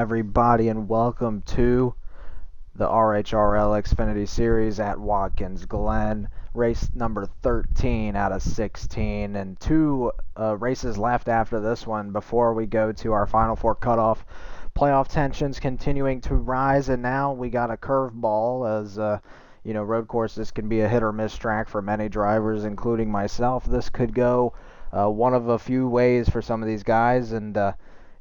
everybody, and welcome to the RHRL Xfinity Series at Watkins Glen. Race number 13 out of 16, and two races left after this one before we go to our Final Four cutoff. Playoff tensions continuing to rise, and now we got a curveball as road courses can be a hit or miss track for many drivers, including myself. This could go one of a few ways for some of these guys, and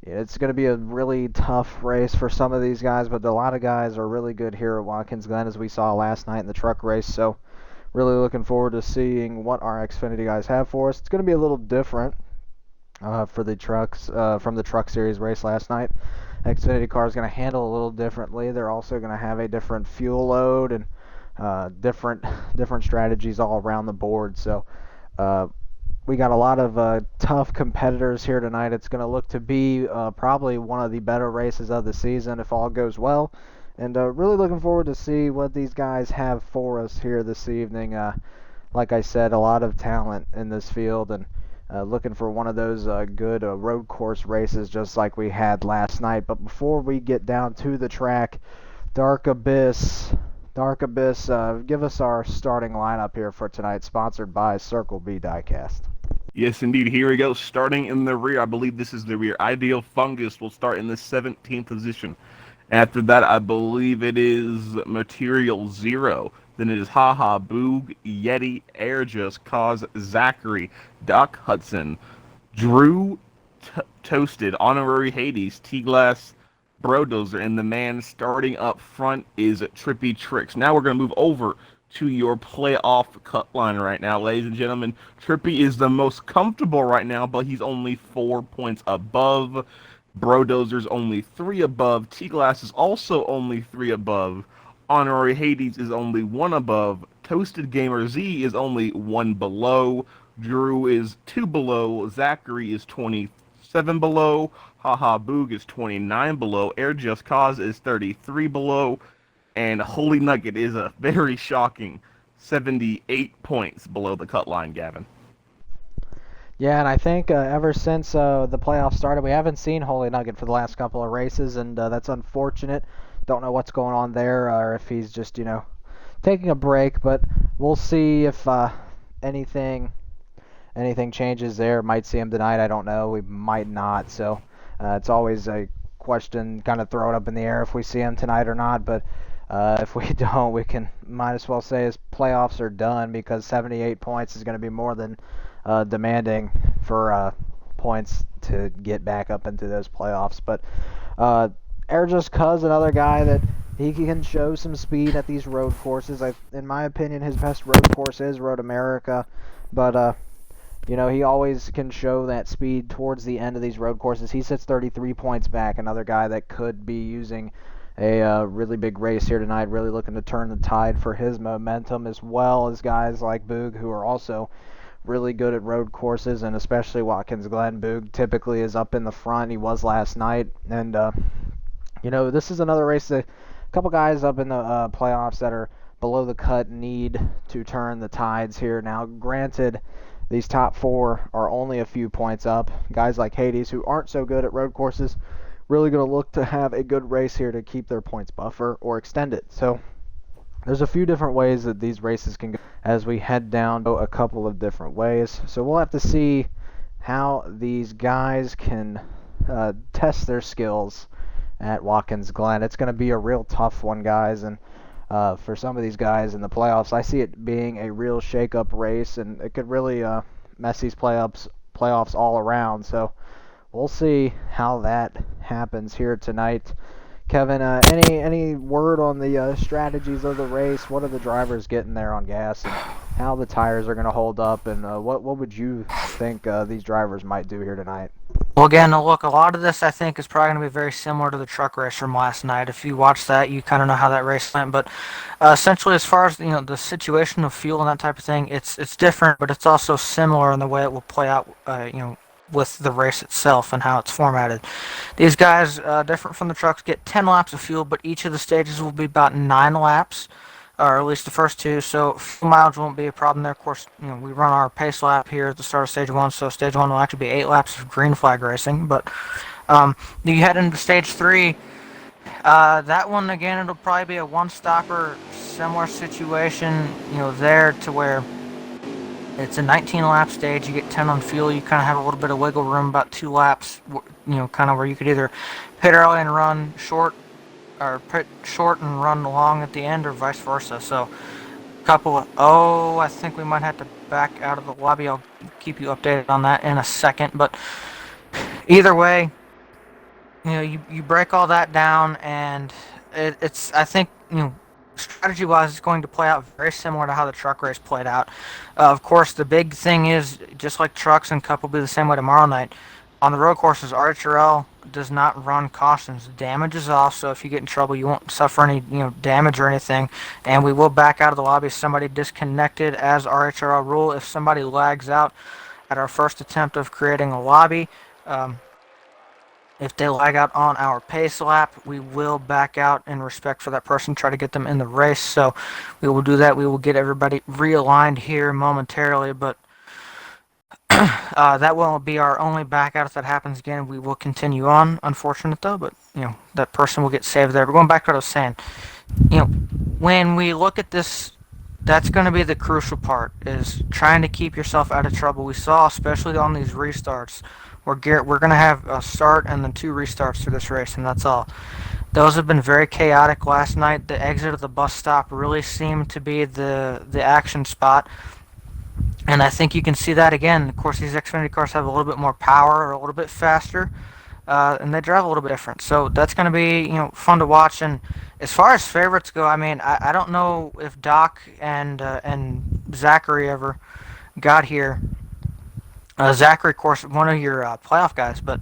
it's going to be a really tough race for some of these guys, but a lot of guys are really good here at Watkins Glen, as we saw last night in the truck race. So really looking forward to seeing what our Xfinity guys have for us. It's going to be a little different for the trucks from the Truck Series race last night. Xfinity car is going to handle a little differently. They're also going to have a different fuel load and different strategies all around the board. So we got a lot of tough competitors here tonight. It's going to look to be probably one of the better races of the season if all goes well. And really looking forward to see what these guys have for us here this evening. Like I said, a lot of talent in this field, and looking for one of those good road course races just like we had last night. But before we get down to the track, Dark Abyss, give us our starting lineup here for tonight, sponsored by Circle B Diecast. Yes, indeed. Here we go. Starting in the rear, I believe this is the rear. Ideal Fungus will start in the 17th position. After that, I believe it is Material Zero. Then it is Haha, Boog, Yeti, Air Just Cause, Zachary, Doc Hudson, Drew Toasted, Honorary Hades, T-Glass, Brodozer, and the man starting up front is Trippy Tricks. Now we're going to move over to your playoff cut line right now, ladies and gentlemen. Trippy is the most comfortable right now, but he's only 4 points above. Brodozer's only 3 above. T-Glass is also only 3 above. Honorary Hades is only 1 above. Toasted Gamer Z is only 1 below. Drew is 2 below. Zachary is 27 below. Haha Boog is 29 below. Air Just Cause is 33 below. And Holy Nugget is a very shocking 78 points below the cut line, Gavin. Yeah, and I think ever since the playoffs started, we haven't seen Holy Nugget for the last couple of races, and that's unfortunate. Don't know what's going on there, or if he's just, taking a break, but we'll see if anything changes there. Might see him tonight, I don't know. We might not, so it's always a question kind of thrown up in the air if we see him tonight or not, but if we don't, might as well say his playoffs are done, because 78 points is going to be more than demanding for points to get back up into those playoffs. But Air Just Cuz, another guy that he can show some speed at these road courses. In my opinion, his best road course is Road America, but he always can show that speed towards the end of these road courses. He sits 33 points back, another guy that could be using a really big race here tonight, really looking to turn the tide for his momentum, as well as guys like Boog, who are also really good at road courses, and especially Watkins Glen. Boog typically is up in the front. He was last night, and this is another race that a couple guys up in the playoffs that are below the cut need to turn the tides here. Now, granted, these top 4 are only a few points up. Guys like Hades, who aren't so good at road courses, really going to look to have a good race here to keep their points buffer or extend it. So there's a few different ways that these races can go as we head down a couple of different ways. So we'll have to see how these guys can test their skills at Watkins Glen. It's going to be a real tough one, guys, and for some of these guys in the playoffs, I see it being a real shake-up race, and it could really mess these playoffs all around. So we'll see how that happens here tonight. Kevin, any word on the strategies of the race? What are the drivers getting there on gas, and how the tires are going to hold up, and what would you think these drivers might do here tonight? Well, again, look, a lot of this I think is probably going to be very similar to the truck race from last night. If you watch that, you kind of know how that race went. But essentially, as far as the situation of fuel and that type of thing, it's different, but it's also similar in the way it will play out. With the race itself and how it's formatted. These guys, different from the trucks, get 10 laps of fuel, but each of the stages will be about 9 laps, or at least the first 2, so fuel mileage won't be a problem there. Of course, we run our pace lap here at the start of Stage 1, so Stage 1 will actually be 8 laps of green flag racing, but You head into stage 3. That one again, it'll probably be a one-stopper, similar situation. There to where it's a 19-lap stage. You get 10 on fuel. You kind of have a little bit of wiggle room, about 2 laps. Kind of where you could either pit early and run short, or pit short and run long at the end, or vice versa. So, I think we might have to back out of the lobby. I'll keep you updated on that in a second. But either way, you break all that down, and it's I think strategy wise it's going to play out very similar to how the truck race played out. Of course, the big thing is, just like trucks and cup will be the same way tomorrow night. On the road courses, RHRL does not run cautions. Damage is off, so if you get in trouble, you won't suffer any damage or anything. And we will back out of the lobby if somebody disconnected, as RHRL rule. If somebody lags out at our first attempt of creating a lobby, if they lag out on our pace lap, we will back out in respect for that person, try to get them in the race. So we will do that. We will get everybody realigned here momentarily, but that won't be our only back out. If that happens again, we will continue on. Unfortunate though, but that person will get saved there. But going back to what I was saying, when we look at this, that's going to be the crucial part, is trying to keep yourself out of trouble. We saw, especially on these restarts, we're going to have a start and then 2 restarts through this race, and that's all. Those have been very chaotic last night. The exit of the bus stop really seemed to be the action spot, and I think you can see that again. Of course, these Xfinity cars have a little bit more power, or a little bit faster, and they drive a little bit different. So that's going to be fun to watch. And as far as favorites go, I mean, I don't know if Doc and Zachary ever got here. Zachary, of course, one of your playoff guys, but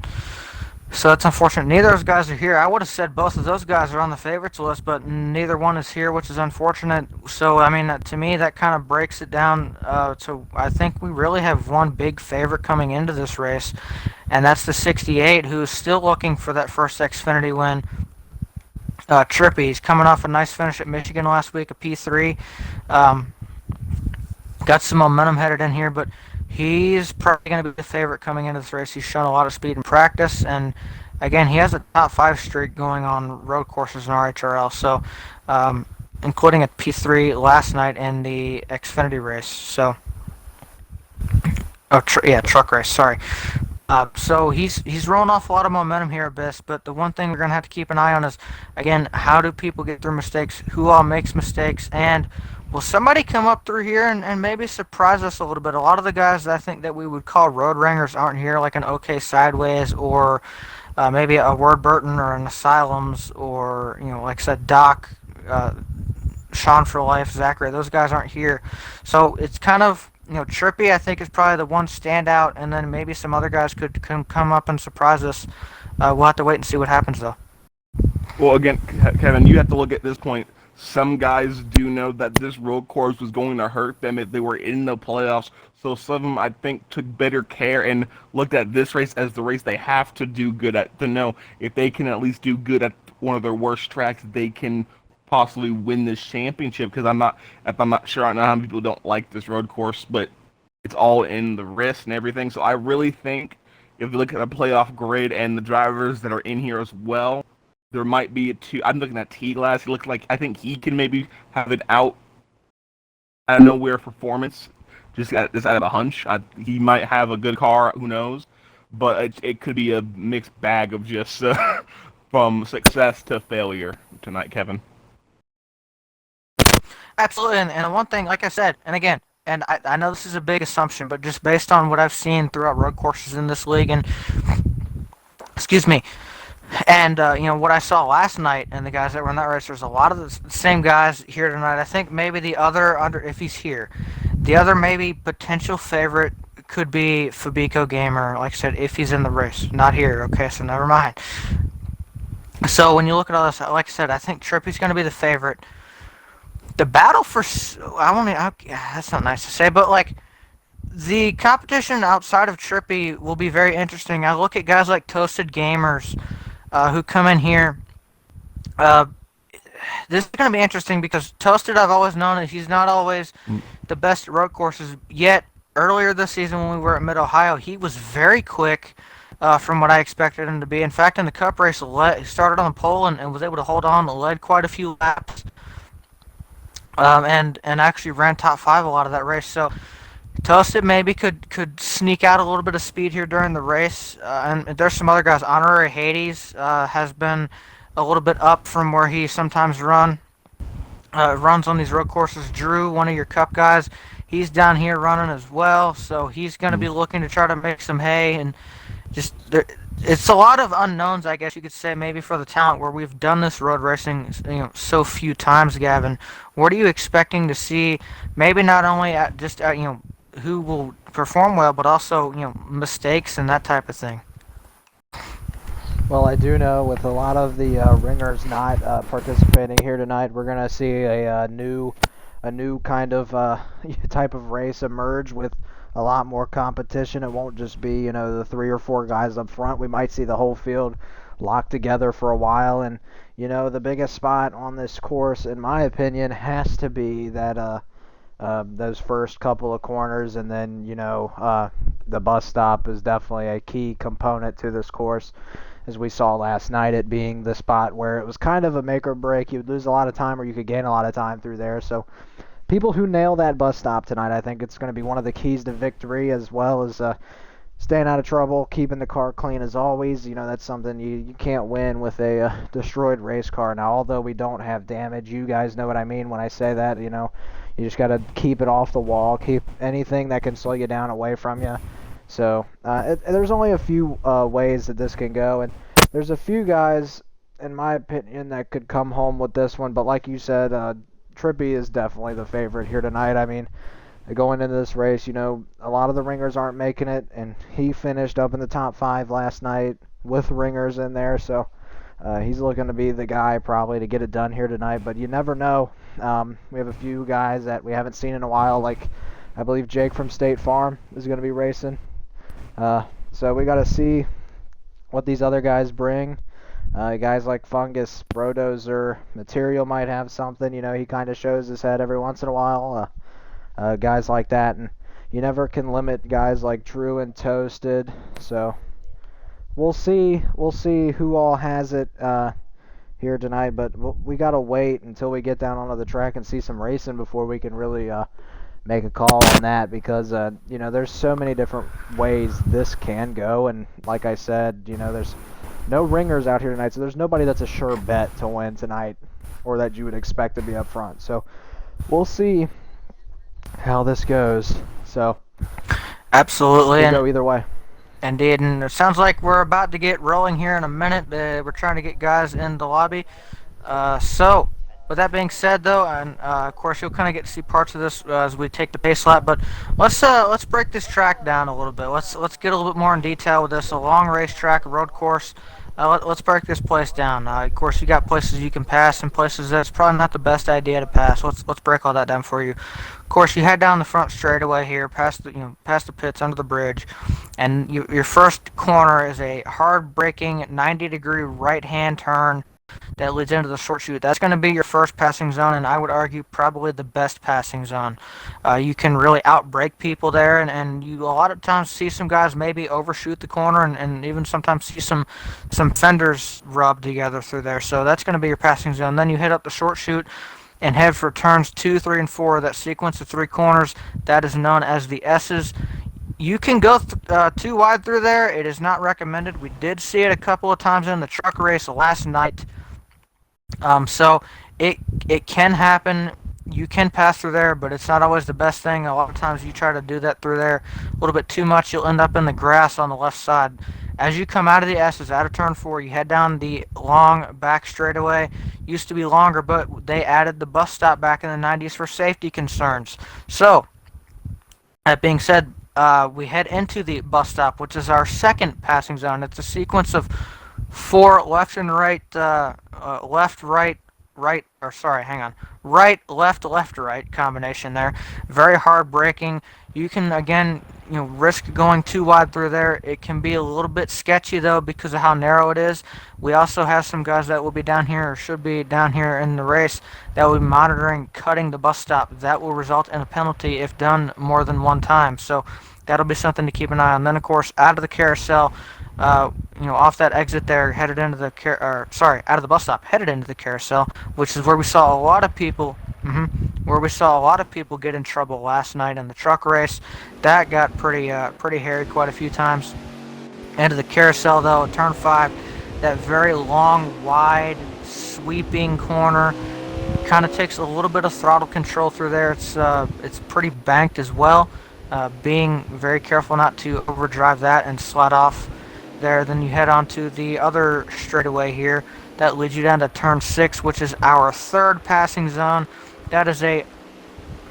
so that's unfortunate. Neither of those guys are here. I would have said both of those guys are on the favorites list, but neither one is here, which is unfortunate. So, I mean, to me, that kind of breaks it down. So I think we really have one big favorite coming into this race, and that's the 68, who's still looking for that first Xfinity win. Trippy, he's coming off a nice finish at Michigan last week, a P3. Got some momentum headed in here, but he's probably going to be the favorite coming into this race. He's shown a lot of speed in practice, and again, he has a top 5 streak going on road courses in RHRL, so including a P3 last night in the Xfinity race. So, truck race. Sorry. So he's rolling off a lot of momentum here, Abyss. But the one thing we're gonna have to keep an eye on is, again, how do people get through mistakes? Who all makes mistakes? And will somebody come up through here and maybe surprise us a little bit? A lot of the guys that I think that we would call road ringers aren't here, like an OK Sideways, or maybe a Word Burton, or an Asylums, or like I said, Doc, Sean for Life, Zachary. Those guys aren't here, so it's kind of Trippy, I think, is probably the one standout, and then maybe some other guys could come up and surprise us. We'll have to wait and see what happens, though. Well, again, Kevin, you have to look at this point. Some guys do know that this road course was going to hurt them if they were in the playoffs, so some of them, I think, took better care and looked at this race as the race they have to do good at, to know if they can at least do good at one of their worst tracks, they can possibly win this championship. Because I'm not sure, I know how many people don't like this road course, but it's all in the wrist and everything. So I really think if you look at the playoff grid and the drivers that are in here as well, there might be I'm looking at T-Glass. He looks like, I think he can maybe have an out of nowhere performance, just out of a hunch. He might have a good car, who knows? But it could be a mixed bag of just from success to failure tonight, Kevin. Absolutely, and one thing, like I said, and again, and I know this is a big assumption, but just based on what I've seen throughout road courses in this league, and excuse me, and what I saw last night, and the guys that were in that race, there's a lot of the same guys here tonight. I think maybe the other if he's here, the other maybe potential favorite could be Fabico Gamer. Like I said, if he's in the race, not here. Okay, so never mind. So when you look at all this, like I said, I think Trippy's going to be the favorite. The battle for that's not nice to say, but like the competition outside of Trippy will be very interesting. I look at guys like Toasted Gamers who come in here. This is going to be interesting because Toasted, I've always known that he's not always the best at road courses. Yet earlier this season when we were at Mid Ohio, he was very quick. from what I expected him to be. In fact, in the Cup race, he started on the pole and was able to hold on, led quite a few laps, and actually ran top five a lot of that race. So Toasted maybe could sneak out a little bit of speed here during the race, and there's some other guys. Honorary Hades has been a little bit up from where he sometimes runs on these road courses. Drew, one of your Cup guys, he's down here running as well, so he's going to be looking to try to make some hay and just there. It's a lot of unknowns, I guess you could say, maybe for the talent where we've done this road racing, so few times. Gavin, what are you expecting to see? Maybe not only who will perform well, but also mistakes and that type of thing. Well, I do know with a lot of the ringers not participating here tonight, we're gonna see a new kind of type of race emerge with a lot more competition. It won't just be the 3 or 4 guys up front. We might see the whole field locked together for a while. And the biggest spot on this course, in my opinion, has to be that those first couple of corners, and then the bus stop is definitely a key component to this course, as we saw last night, it being the spot where it was kind of a make or break. You would lose a lot of time or you could gain a lot of time through there. So people who nail that bus stop tonight, I think it's going to be one of the keys to victory, as well as staying out of trouble, keeping the car clean as always. That's something you can't win with a destroyed race car. Now, although we don't have damage, you guys know what I mean when I say that. You just got to keep it off the wall, keep anything that can slow you down away from you. So there's only a few ways that this can go, and there's a few guys, in my opinion, that could come home with this one. But like you said, Trippy is definitely the favorite here tonight. I mean, going into this race, a lot of the ringers aren't making it, and he finished up in the top 5 last night with ringers in there, so he's looking to be the guy probably to get it done here tonight, but you never know. We have a few guys that we haven't seen in a while, like I believe Jake from State Farm is going to be racing, so we got to see what these other guys bring. Guys like Fungus, Brodozer, Material might have something. He kind of shows his head every once in a while. Guys like that, and you never can limit guys like Drew and Toasted. So we'll see who all has it here tonight, but we gotta wait until we get down onto the track and see some racing before we can really make a call on that, because there's so many different ways this can go, and like I said, there's no ringers out here tonight, so there's nobody that's a sure bet to win tonight or that you would expect to be up front. So we'll see how this goes. So Absolutely, could go either way. indeed, and it sounds like we're about to get rolling here in a minute. We're trying to get guys in the lobby. So, with that being said, though, and of course you'll kind of get to see parts of this as we take the pace lap, but let's break this track down a little bit. Let's get a little bit more in detail with this. A long racetrack, a road course. Let's break this place down. Of course, you got places you can pass and places that's probably not the best idea to pass. Let's break all that down for you. Of course, you head down the front straightaway here, past the pits, under the bridge, and your first corner is a hard braking 90-degree right-hand turn that leads into the short chute. That's going to be your first passing zone, and I would argue probably the best passing zone. You can really outbrake people there, and you a lot of times see some guys maybe overshoot the corner, and even sometimes see some fenders rub together through there. So that's going to be your passing zone. Then you head up the short chute and head for turns 2, 3, and 4. That sequence of 3 corners, that is known as the S's. You can go too wide through there. It is not recommended. We did see it a couple of times in the truck race last night. So it can happen. You can pass through there, but it's not always the best thing. A lot of times you try to do that through there a little bit too much, you'll end up in the grass on the left side. As you come out of the S's, out of turn 4, you head down the long back straightaway. Used to be longer, but they added the bus stop back in the 90s for safety concerns. So, that being said, we head into the bus stop, which is our second passing zone. It's a sequence of 4 left and right, left, right, right, or sorry, hang on, right, left, right combination there. Very hard braking. You can, again, risk going too wide through there. It can be a little bit sketchy, though, because of how narrow it is. We also have some guys that will be down here, or should be down here in the race, that will be monitoring cutting the bus stop. That will result in a penalty if done more than one time. So that'll be something to keep an eye on. Then, of course, out of the carousel, off that exit there, headed into the out of the bus stop, headed into the carousel, which is where we saw a lot of people. Where we saw a lot of people get in trouble last night in the truck race. That got pretty hairy quite a few times. Into the carousel though, turn 5, that very long, wide, sweeping corner kind of takes a little bit of throttle control through there. It's pretty banked as well. Being very careful not to overdrive that and slide off there. Then you head on to the other straightaway here that leads you down to turn 6, which is our third passing zone. That is a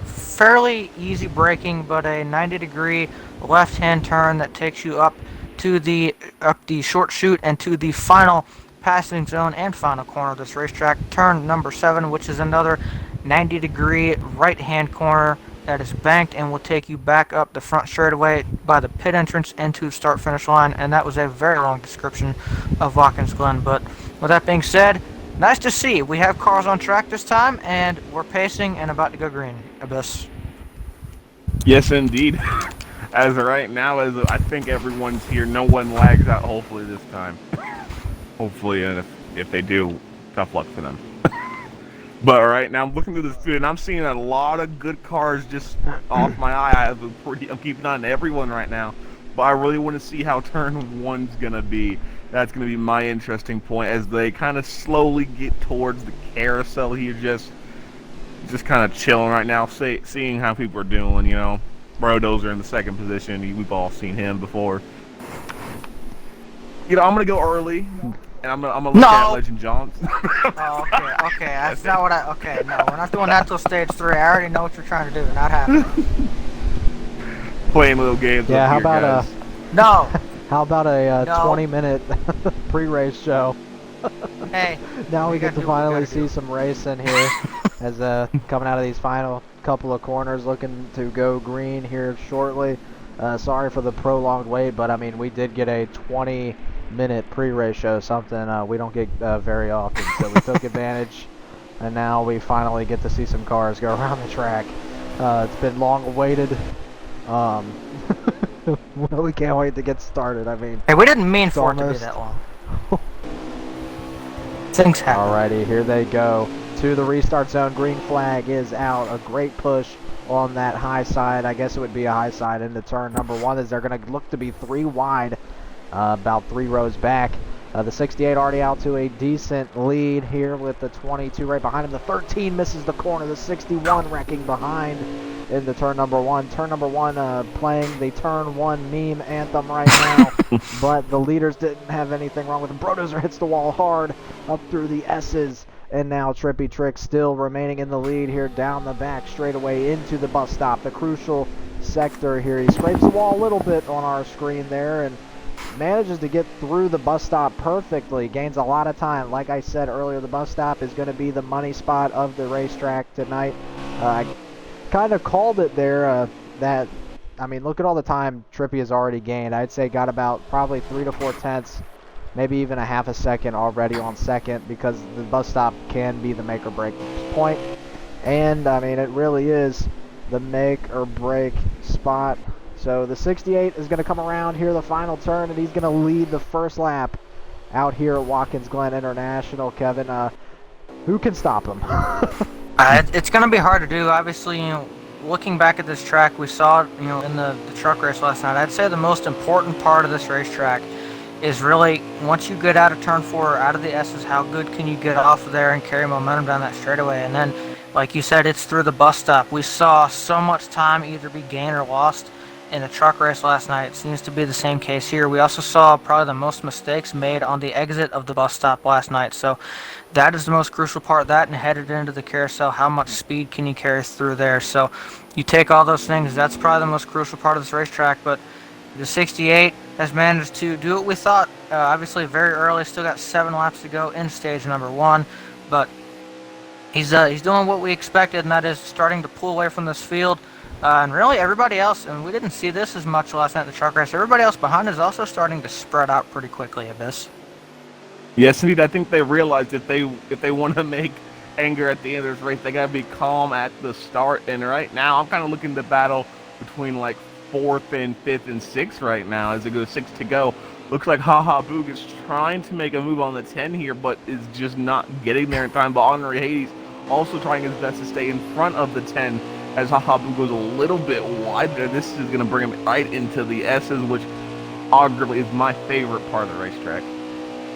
fairly easy braking, but a 90-degree left-hand turn that takes you up the short chute and to the final passing zone and final corner of this racetrack, turn number 7, which is another 90-degree right-hand corner that is banked and will take you back up the front straightaway by the pit entrance into the start-finish line. And that was a very long description of Watkins Glen. But with that being said, nice to see. We have cars on track this time, and we're pacing and about to go green. Abyss. Yes, indeed. As of right now, as I think everyone's here, no one lags out, hopefully, this time. Hopefully, and if they do, tough luck for them. But right now, I'm looking through this field, and I'm seeing a lot of good cars just off my eye. I'm keeping on everyone right now. But I really want to see how turn 1's going to be. That's going to be my interesting point as they kind of slowly get towards the carousel here, just kind of chilling right now, seeing how people are doing, Brodozer in the second position. We've all seen him before. I'm going to go early. And I'm gonna look at Legend Johnson. Oh, okay. That's not what okay, no, we're not doing that till stage 3. I already know what you're trying to do. Not happening. Playing little games. Yeah, how about guys. No. How about a 20-minute pre-race show? Hey. Now we get to finally see some racing here, as coming out of these final couple of corners, looking to go green here shortly. Sorry for the prolonged wait, but I mean we did get a 20-minute pre-race show, something we don't get very often, so we took advantage, and now we finally get to see some cars go around the track. It's been long awaited. We can't wait to get started. I mean, hey, we didn't mean for it to be that long. Things happen. Alrighty, here they go to the restart zone. Green flag is out. A great push on that high side. I guess it would be a high side into turn number 1, as they're going to look to be 3 wide. About 3 rows back. The 68 already out to a decent lead here with the 22 right behind him. The 13 misses the corner. The 61 wrecking behind in the turn number 1. Turn number 1 playing the turn 1 meme anthem right now. But the leaders didn't have anything wrong with them. Brodozer hits the wall hard up through the S's. And now Trippy Trick still remaining in the lead here down the back straightaway into the bus stop. The crucial sector here. He scrapes the wall a little bit on our screen there and manages to get through the bus stop perfectly, gains a lot of time. Like I said earlier, the bus stop is going to be the money spot of the racetrack tonight. I kind of called it there. I mean, look at all the time Trippy has already gained. I'd say got about probably 3 to 4 tenths, maybe even a half a second already on second, because the bus stop can be the make or break point. And I mean, it really is the make or break spot. So the 68 is going to come around here the final turn, and he's going to lead the first lap out here at Watkins Glen International. Kevin, who can stop him? It's going to be hard to do. Obviously, looking back at this track, we saw it, in the truck race last night. I'd say the most important part of this racetrack is really, once you get out of turn 4, out of the S's, how good can you get off of there and carry momentum down that straightaway? And then, like you said, it's through the bus stop. We saw so much time either be gained or lost in the truck race last night. It seems to be the same case here. We also saw probably the most mistakes made on the exit of the bus stop last night. So that is the most crucial part of that, and headed into the carousel, how much speed can you carry through there? So you take all those things, that's probably the most crucial part of this racetrack. But the 68 has managed to do what we thought. Obviously very early, still got 7 laps to go in stage number 1, but he's doing what we expected, and that is starting to pull away from this field. And really everybody else, and we didn't see this as much last night in the truck race, everybody else behind is also starting to spread out pretty quickly, Abyss. Yes, indeed. I think they realized if they want to make anger at the end of this race, they got to be calm at the start. And right now, I'm kind of looking to battle between like 4th and 5th and 6th right now as it goes 6 to go. Looks like Haha Boog is trying to make a move on the 10 here, but is just not getting there in time. But Honorary Hades also trying his best to stay in front of the 10 as Haha Boog goes a little bit wide there. This is going to bring him right into the S's, which arguably is my favorite part of the racetrack.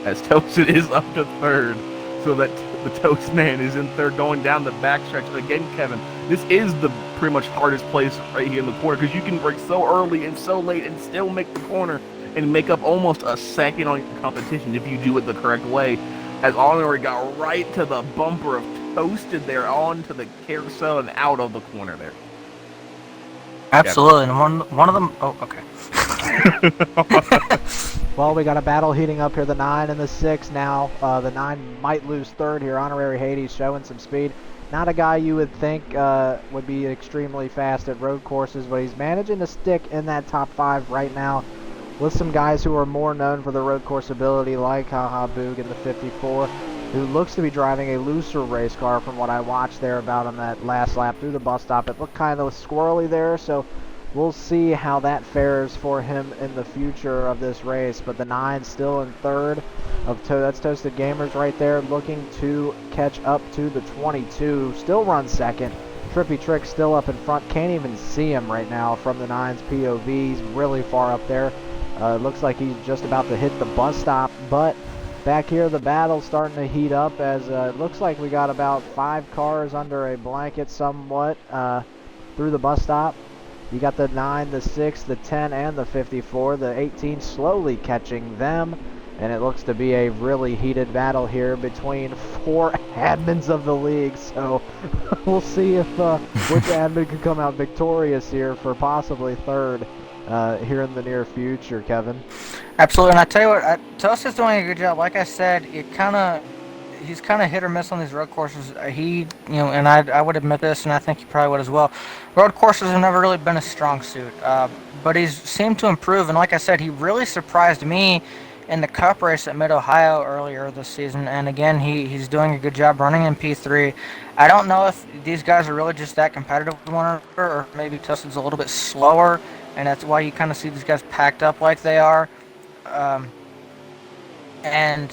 As Toasted is up to third, so that the Toast Man is in third going down the backstretch. Again, Kevin, this is the pretty much hardest place right here in the corner because you can break so early and so late and still make the corner and make up almost a second on your competition if you do it the correct way. As Honorary got right to the bumper of Toasted there onto the carousel and out of the corner there. Absolutely, and one of them. Oh, okay. Well, we got a battle heating up here. The 9 and the 6 now. The 9 might lose third here. Honorary Hades showing some speed. Not a guy you would think would be extremely fast at road courses, but he's managing to stick in that top 5 right now with some guys who are more known for their road course ability, like Haha Boog in the 54, who looks to be driving a looser race car from what I watched there about on that last lap through the bus stop. It looked kind of squirrely there, so we'll see how that fares for him in the future of this race. But the 9 still in third. That's Toasted Gamers right there, looking to catch up to the 22. Still runs second. Trippy Trick still up in front. Can't even see him right now from the 9's POV. He's really far up there. Looks like he's just about to hit the bus stop. But back here, the battle's starting to heat up as it looks like we got about 5 cars under a blanket somewhat through the bus stop. You got the 9, the 6, the 10, and the 54. The 18 slowly catching them. And it looks to be a really heated battle here between 4 admins of the league. So we'll see if which admin can come out victorious here for possibly third here in the near future, Kevin. Absolutely, and I tell you what, Toast is doing a good job. Like I said, he's kind of hit or miss on these road courses. And I would admit this, and I think he probably would as well. Road courses have never really been a strong suit, but he's seemed to improve. And like I said, he really surprised me in the Cup race at Mid-Ohio earlier this season. And again, he's doing a good job running in P3. I don't know if these guys are really just that competitive with one another, or maybe Toasted's a little bit slower, and that's why you kind of see these guys packed up like they are. And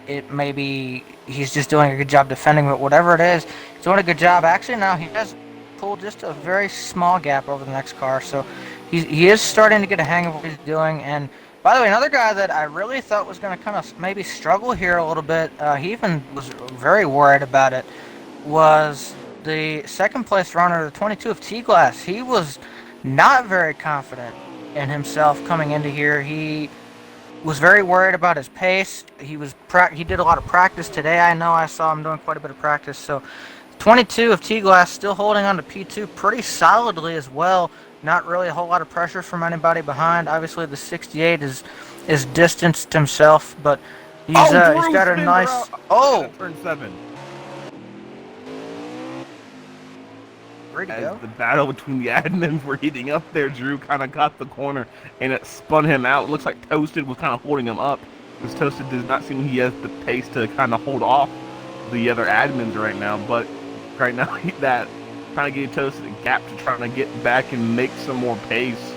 it may be he's just doing a good job defending, but whatever it is, he's doing a good job. Actually, now he has pulled just a very small gap over the next car, so he is starting to get a hang of what he's doing. And by the way, another guy that I really thought was going to kind of maybe struggle here a little bit, he even was very worried about it, was the second place runner, the 22 of T-Glass. He was not very confident in himself coming into here. He was very worried about his pace. He did a lot of practice today. I saw him doing quite a bit of practice. So 22 of T-Glass still holding on to P2 pretty solidly as well. Not really a whole lot of pressure from anybody behind. Obviously, the 68 is distanced himself, but he's got a nice. Turn 7. Ready to As go? the battle between the admins were heating up there, Drew kind of got the corner and it spun him out. It looks like Toasted was kind of holding him up because Toasted does not seem he has the pace to kind of hold off the other admins right now. But right now, that kind of gave Toasted a gap to trying to get back and make some more pace.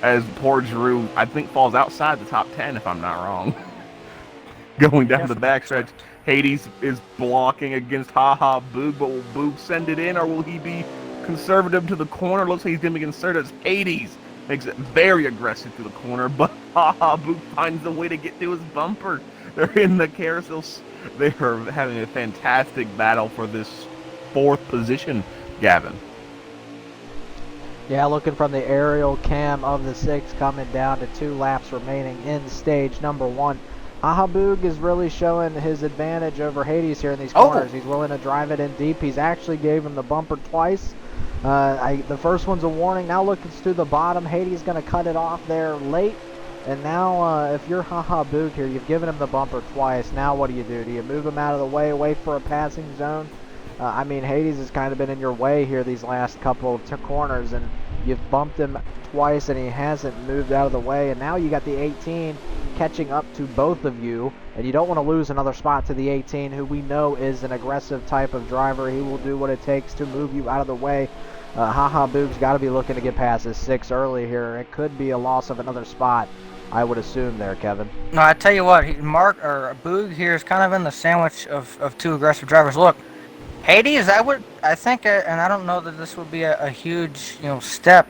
As poor Drew, I think, falls outside the top 10 if I'm not wrong. Going down the backstretch, Hades is blocking against Haha Boog, but will Boog send it in, or will he be conservative to the corner? Looks like he's going to be conservative. Hades makes it very aggressive to the corner, but Haha Boog finds a way to get to his bumper. They're in the carousels. They are having a fantastic battle for this 4th position, Gavin. Yeah, looking from the aerial cam of the 6 coming down to 2 laps remaining in stage number 1. Haha Boog is really showing his advantage over Hades here in these corners. He's willing to drive it in deep. He's actually gave him the bumper twice. The first one's a warning. Now looking to the bottom. Hades going to cut it off there late. And now if you're Haha Boog here, you've given him the bumper twice. Now what do? Do you move him out of the way, wait for a passing zone? Hades has kind of been in your way here these last couple of corners, and you've bumped him twice and he hasn't moved out of the way. And now you got the 18 catching up to both of you, and you don't want to lose another spot to the 18, who we know is an aggressive type of driver. He will do what it takes to move you out of the way. Haha Boog's got to be looking to get past his 6 early here. It could be a loss of another spot. I would assume there, Kevin. No, I tell you what, Mark or Boog here is kind of in the sandwich of two aggressive drivers. Look, Hades, I think, and I don't know that this would be a huge, step.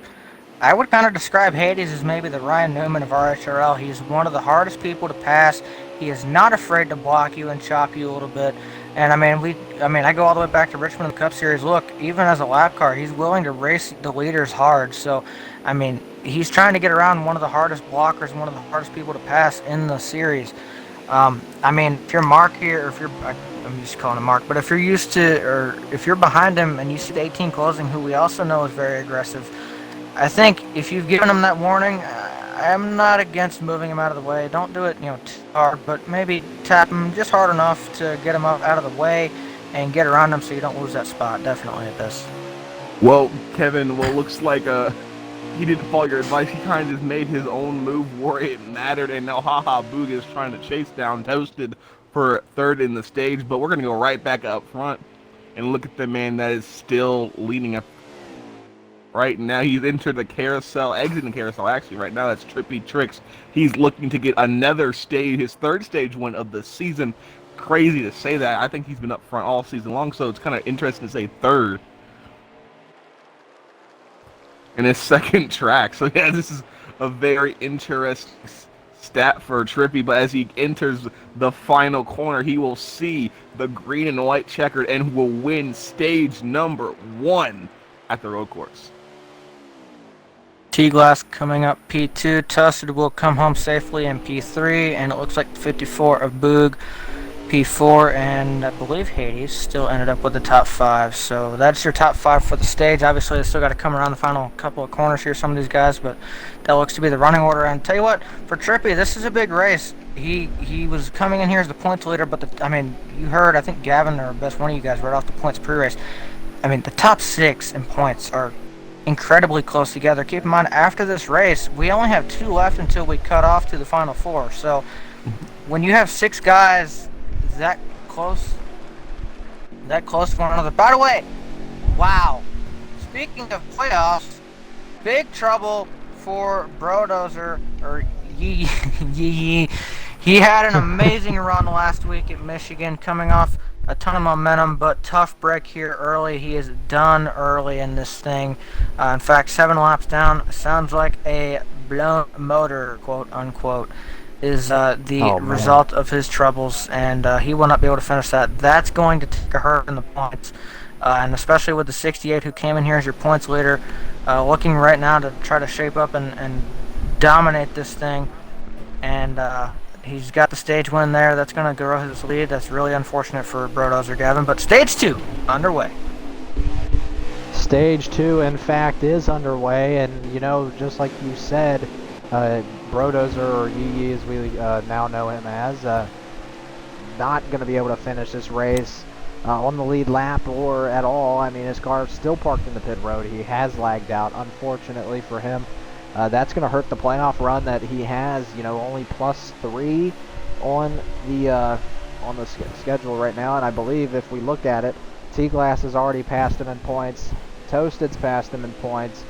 I would kind of describe Hades as maybe the Ryan Newman of RHRL. He's one of the hardest people to pass. He is not afraid to block you and chop you a little bit. And I go all the way back to Richmond in the Cup Series. Look, even as a lap car, he's willing to race the leaders hard. So, he's trying to get around one of the hardest blockers, one of the hardest people to pass in the series. If you're Mark here, or if I'm used to calling him Mark, but if you're used to, or if you're behind him and you see the 18 closing, who we also know is very aggressive, I think if you've given him that warning, I'm not against moving him out of the way. Don't do it, too hard, but maybe tap him just hard enough to get him up out of the way and get around him so you don't lose that spot. Definitely at this. Well, Kevin, looks like he didn't follow your advice. He kind of just made his own move where it mattered, and now Boog is trying to chase down Toasted for third in the stage, but we're going to go right back up front and look at the man that is still leading up. Right now, he's entered the carousel, exiting the carousel, actually. Right now, that's Trippy Tricks. He's looking to get another stage, his third stage win of the season. Crazy to say that. I think he's been up front all season long, so it's kind of interesting to say third in his second track. So, yeah, this is a very interesting stat for Trippy, but as he enters the final corner, he will see the green and white checkered and will win stage number 1 at the road course. T-Glass coming up P2. Toasted will come home safely in P3, and it looks like 54 of Boog P4, and I believe Hades still ended up with the top 5. So that's your top 5 for the stage. Obviously, they still got to come around the final couple of corners here, some of these guys, but that looks to be the running order. And tell you what, for Trippy, this is a big race. He was coming in here as the points leader, but you heard, I think Gavin or best one of you guys read off the points pre-race. The top 6 in points are incredibly close together. Keep in mind, after this race, we only have 2 left until we cut off to the final 4. So when you have 6 guys that close to one another. By the way, wow. Speaking of playoffs, big trouble for Brodozer, or Yee. He had an amazing run last week at Michigan, coming off a ton of momentum, but tough break here early. He is done early in this thing. In fact, 7 laps down. Sounds like a blown motor, quote unquote, is the result of his troubles, and he will not be able to finish that. That's going to take a hurt in the points, and especially with the 68 who came in here as your points leader, looking right now to try to shape up and dominate this thing. And he's got the stage win there. That's going to grow his lead. That's really unfortunate for Brodozer, Gavin. But stage 2 underway. Stage 2, in fact, is underway, and just like you said, Brodozer, or Yee as we now know him as, not going to be able to finish this race on the lead lap or at all. His car is still parked in the pit road. He has lagged out, unfortunately for him. That's going to hurt the playoff run that he has, only +3 on the schedule right now. And I believe if we look at it, T-Glass has already passed him in points. Toasted's passed him in points.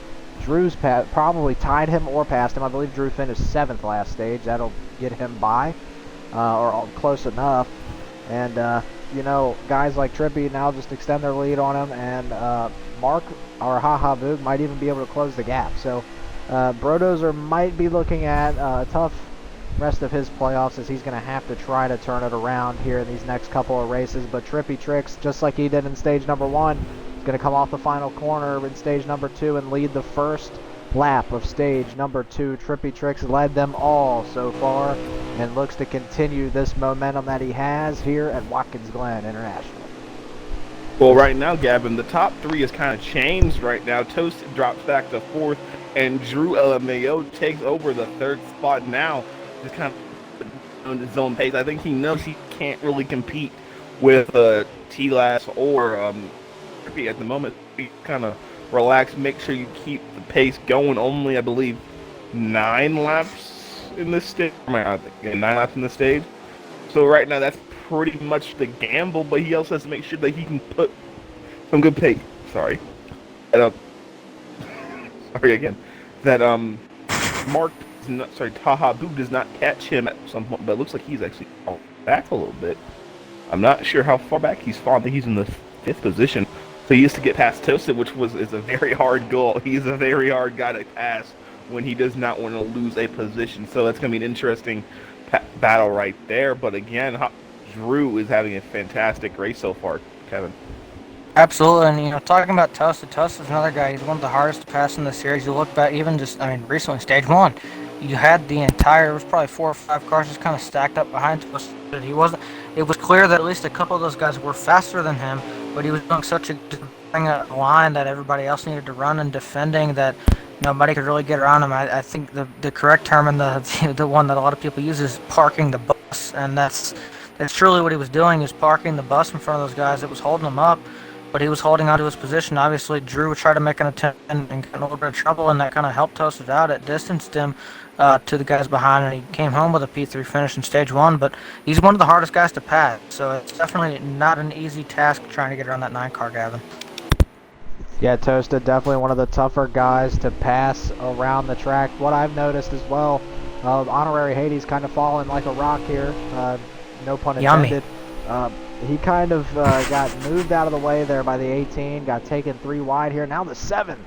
Drew's probably tied him or passed him. I believe Drew finished 7th last stage. That'll get him by, or close enough. And, guys like Trippy now just extend their lead on him. And Mark, or Boog, might even be able to close the gap. So Brodozer might be looking at a tough rest of his playoffs, as he's going to have to try to turn it around here in these next couple of races. But Trippy Tricks, just like he did in stage number 1, is going to come off the final corner in stage number 2 and lead the first lap of stage number 2. Trippy Tricks led them all so far and looks to continue this momentum that he has here at Watkins Glen International. Well, right now, Gavin, the top 3 is kind of changed right now. Toasted drops back to 4th, and Drew LMAO takes over the 3rd spot now, just kind of on his own pace. I think he knows he can't really compete with T-Glass or Trippy at the moment. He kind of relax, make sure you keep the pace going. Only, I believe, 9 laps in this stage. 9 laps in the stage. So right now, that's pretty much the gamble, but he also has to make sure that he can put some good pace. Sorry again. That marked Taha Boo does not catch him at some point, but it looks like he's actually fallen back a little bit. I'm not sure how far back he's fallen. I think he's in the fifth position. So he used to get past Toasted, which is a very hard goal. He's a very hard guy to pass when he does not want to lose a position. So that's going to be an interesting battle right there. But again, Drew is having a fantastic race so far, Kevin. Absolutely, and talking about Toasted's another guy. He's one of the hardest to pass in the series. You look back, even recently, stage one, you had the entire. It was probably 4 or 5 cars just kind of stacked up behind Toasted. He wasn't. It was clear that at least a couple of those guys were faster than him, but he was doing such a line that everybody else needed to run and defending that nobody could really get around him. I think the correct term and the one that a lot of people use is parking the bus, and that's truly what he was doing. He was parking the bus in front of those guys that was holding them up. But he was holding onto his position. Obviously, Drew tried to make an attempt and got in a little bit of trouble, and that kind of helped Toasted out. It distanced him to the guys behind, and he came home with a P3 finish in stage one. But he's one of the hardest guys to pass, so it's definitely not an easy task trying to get around that 9 car, Gavin. Yeah, Toasted, definitely one of the tougher guys to pass around the track. What I've noticed as well, Honorary Hades kind of falling like a rock here. No pun intended. He kind of got moved out of the way there by the 18, got taken 3 wide here. Now the 7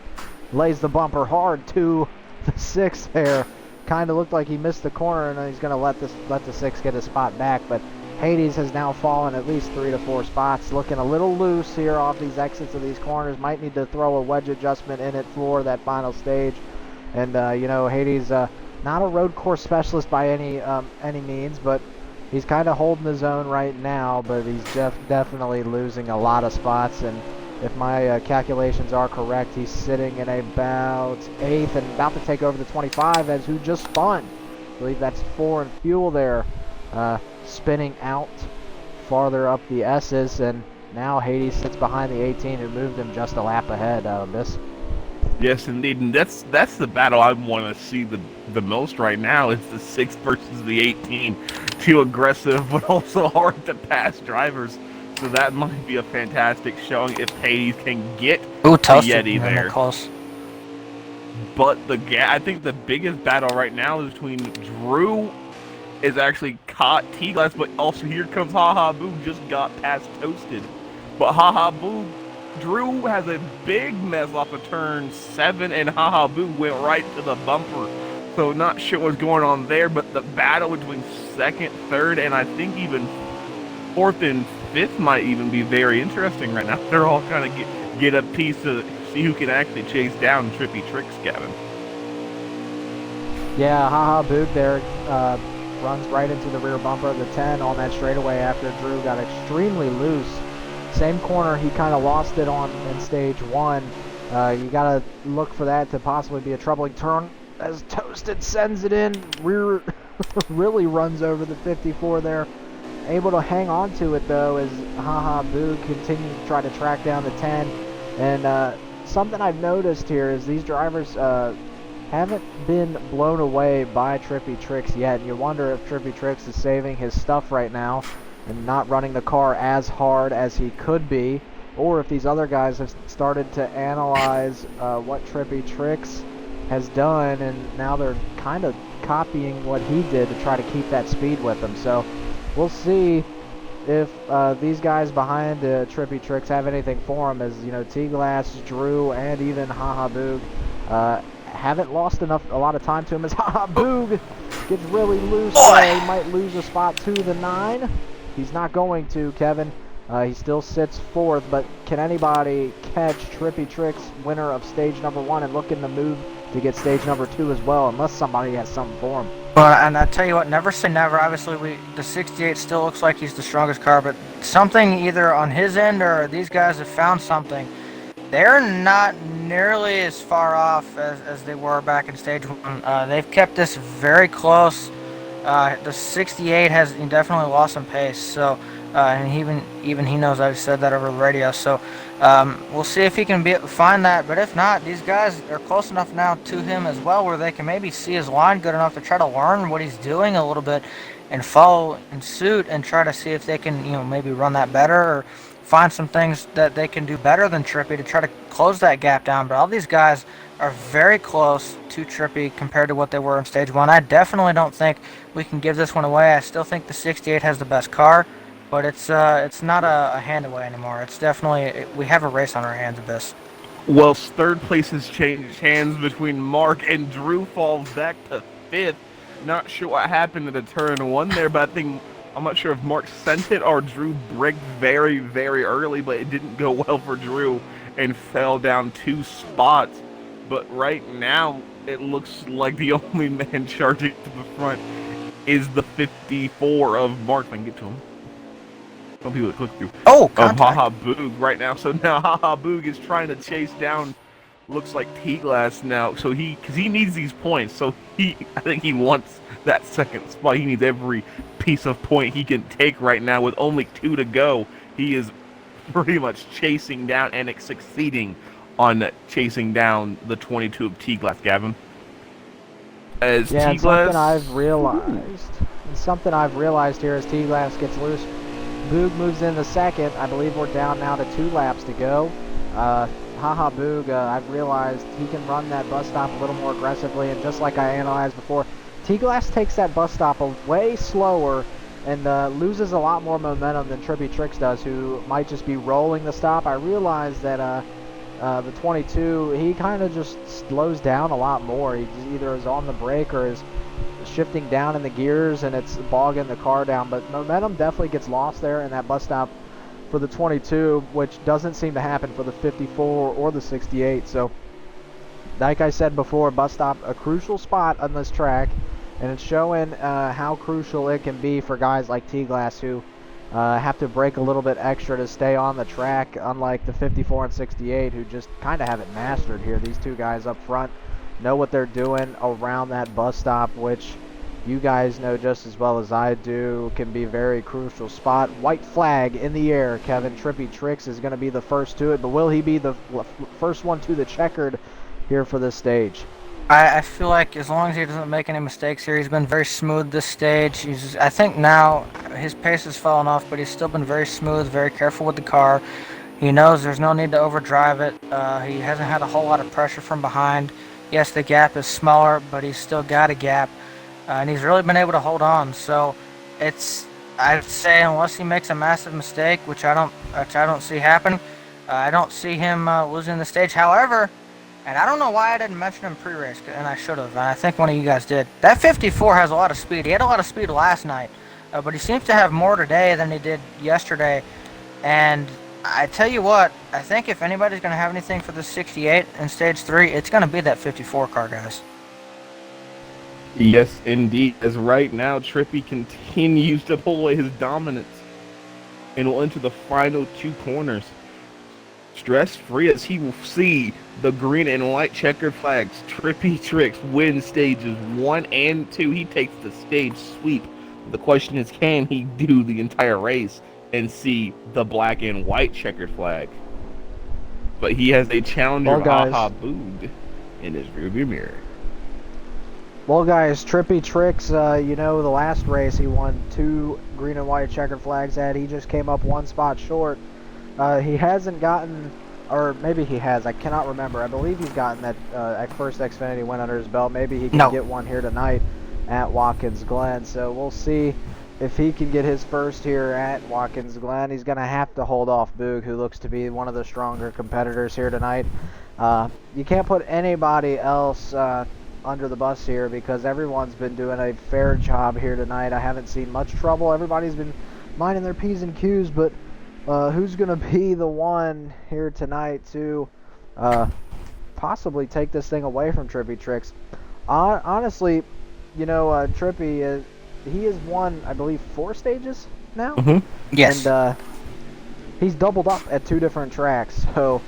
lays the bumper hard to the 6 there. Kind of looked like he missed the corner, and he's going to let the 6 get a spot back. But Hades has now fallen at least 3 to 4 spots. Looking a little loose here off these exits of these corners. Might need to throw a wedge adjustment in at floor that final stage. And, Hades, not a road course specialist by any means, but he's kind of holding his own right now, but he's definitely losing a lot of spots. And if my calculations are correct, he's sitting in about 8th and about to take over the 25 as who just spun. I believe that's 4 and fuel there, spinning out farther up the S's. And now Hades sits behind the 18 who moved him just a lap ahead, Abyss. Yes, indeed, and that's the battle I want to see the most right now is the 6 versus the 18. 2 aggressive but also hard to pass drivers, so that might be a fantastic showing if Hades can get the Yeti there. Close. But I think the biggest battle right now is between Drew is actually caught T-Glass, but also here comes Haha Boo just got past Toasted, but Haha Boo. Drew has a big mess off of turn 7, and Haha Boo went right to the bumper. So not sure what's going on there, but the battle between 2nd, 3rd, and I think even 4th and 5th might even be very interesting right now. They're all trying to get a piece to see who can actually chase down Trippy Tricks, Gavin. Yeah, Haha Boog there runs right into the rear bumper of the 10 on that straightaway after Drew got extremely loose. Same corner he kind of lost it on in stage 1. You got to look for that to possibly be a troubling turn as Toasted sends it in. Rear really runs over the 54 there. Able to hang on to it though as Haha Boog continues to try to track down the 10. And something I've noticed here is these drivers haven't been blown away by Trippy Tricks yet. You wonder if Trippy Tricks is saving his stuff right now and not running the car as hard as he could be, or if these other guys have started to analyze what Trippy Tricks has done, and now they're kind of copying what he did to try to keep that speed with him. So we'll see if these guys behind Trippy Tricks have anything for him, as T-Glass, Drew, and even Haha Boog haven't lost a lot of time to him, as Haha Boog gets really loose. He might lose a spot to the 9. He's not going to, Kevin. He still sits 4th, but can anybody catch Trippy Tricks, winner of stage number 1, and looking to move to get stage number 2 as well, unless somebody has something for him? Well, and I tell you what, never say never. Obviously, the 68 still looks like he's the strongest car, but something either on his end or these guys have found something. They're not nearly as far off as they were back in stage 1. They've kept this very close. The 68 has definitely lost some pace, so and even he knows I've said that over the radio. So we'll see if he can find that. But if not, these guys are close enough now to him as well, where they can maybe see his line good enough to try to learn what he's doing a little bit and follow in suit and try to see if they can maybe run that better or find some things that they can do better than Trippy to try to close that gap down. But all these guys are very close to Trippy compared to what they were in Stage 1. I definitely don't think we can give this one away. I still think the 68 has the best car, but it's not a hand away anymore. It's definitely, we have a race on our hands of this. Well, third place has changed hands between Mark, and Drew falls back to fifth. Not sure what happened at the turn one there, but I'm not sure if Mark sent it or Drew braked very, very early, but it didn't go well for Drew and fell down 2 spots. But right now, it looks like the only man charging to the front is the 54 of Mark. If I can get to him. Some people that click through. Oh, Of contact. Haha Boog right now. So now Haha Boog is trying to chase down, looks like T-Glass now. So because he needs these points. So I think he wants that second spot. He needs every piece of point he can take right now with only 2 to go. He is pretty much chasing down and succeeding on chasing down the 22 of T-Glass, Gavin. As Yeah, and T-Glass... something I've realized here as T-Glass gets loose. Boog moves in the second. I believe we're down now to 2 laps to go. Haha Boog, I've realized he can run that bus stop a little more aggressively, and just like I analyzed before, T-Glass takes that bus stop way slower and loses a lot more momentum than Trippy Tricks does, who might just be rolling the stop. I realized that the 22, he kind of just slows down a lot more. He either is on the brake or is shifting down in the gears, and it's bogging the car down. But momentum definitely gets lost there in that bus stop for the 22, which doesn't seem to happen for the 54 or the 68. So, like I said before, bus stop, a crucial spot on this track, and it's showing how crucial it can be for guys like T-Glass who have to brake a little bit extra to stay on the track, unlike the 54 and 68 who just kind of have it mastered here. These two guys up front know what they're doing around that bus stop, which you guys know just as well as I do can be a very crucial spot. White flag in the air. Kevin, Trippy Tricks is going to be the first to it, but will he be the first one to the checkered here for this stage? I feel like as long as he doesn't make any mistakes here, he's been very smooth this stage. I think now his pace has fallen off, but he's still been very smooth, very careful with the car. He knows there's no need to overdrive it. He hasn't had a whole lot of pressure from behind. Yes, the gap is smaller, but he's still got a gap, and he's really been able to hold on. So I'd say unless he makes a massive mistake, which I don't see happen, I don't see him losing the stage. However, and I don't know why I didn't mention him pre-race, and I should have, and I think one of you guys did. That 54 has a lot of speed. He had a lot of speed last night, but he seems to have more today than he did yesterday. And I tell you what, I think if anybody's going to have anything for the 68 in Stage 3, it's going to be that 54 car, guys. Yes, indeed. As right now, Trippy continues to pull away his dominance and will enter the final 2 corners stress-free as he will see the green and white checkered flags. Trippy Tricks wins stages 1 and 2. He takes the stage sweep. The question is, can he do the entire race and see the black and white checkered flag? But he has a challenger of Haha Boog in his rearview mirror. Well, guys, Trippy Tricks, the last race he won 2 green and white checkered flags at. He just came up 1 spot short. He hasn't gotten, or maybe he has, I cannot remember. I believe he's gotten that first Xfinity win under his belt. Maybe he can get one here tonight at Watkins Glen. So we'll see if he can get his first here at Watkins Glen. He's going to have to hold off Boog, who looks to be one of the stronger competitors here tonight. You can't put anybody else under the bus here because everyone's been doing a fair job here tonight. I haven't seen much trouble. Everybody's been minding their P's and Q's, but who's going to be the one here tonight to possibly take this thing away from Trippy Tricks? Honestly, Trippy, he has won, I believe, 4 stages now? Mm-hmm. Yes. And he's doubled up at 2 different tracks, so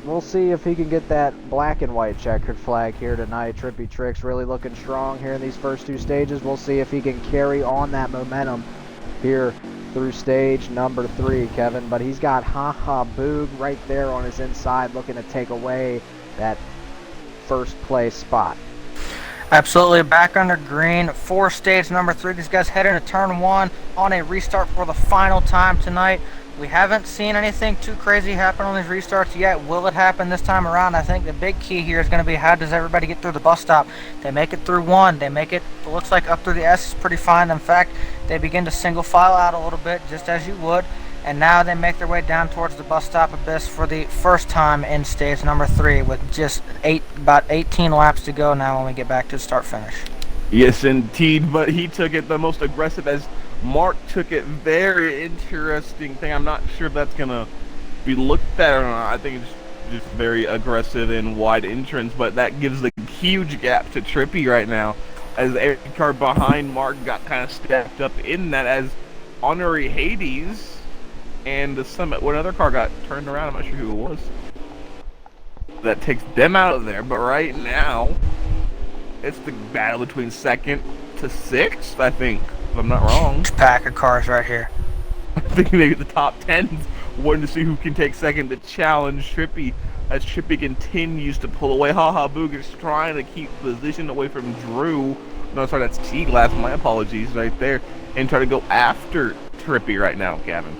we'll see if he can get that black and white checkered flag here tonight. Trippy Tricks really looking strong here in these first 2 stages. We'll see if he can carry on that momentum here through stage number 3, Kevin. But he's got Haha Boog right there on his inside looking to take away that first place spot. Absolutely, back under green for stage number 3. These guys head into turn 1 on a restart for the final time tonight. We haven't seen anything too crazy happen on these restarts yet. Will it happen this time around? I think the big key here is going to be how does everybody get through the bus stop. They make it through one. They make it looks like up through the S is pretty fine. In fact, they begin to single file out a little bit, just as you would. And now they make their way down towards the bus stop abyss for the first time in stage number 3 with just about 18 laps to go now when we get back to start finish. Yes, indeed, but he took it the most aggressive as Mark took it. Very interesting thing. I'm not sure if that's going to be looked at or not. I think it's just very aggressive and wide entrance, but that gives a huge gap to Trippy right now as every car behind Mark got kind of stacked up in that as Honorary Hades and the Summit, one other car got turned around. I'm not sure who it was. That takes them out of there, but right now it's the battle between 2nd to 6th, I think, if I'm not wrong. Pack of cars right here. I think maybe the top 10 wanting to see who can take 2nd to challenge Trippy as Trippy continues to pull away. Haha Boog is trying to keep position away from Drew. No, sorry, that's T-Glass. My apologies right there. And try to go after Trippy right now, Gavin.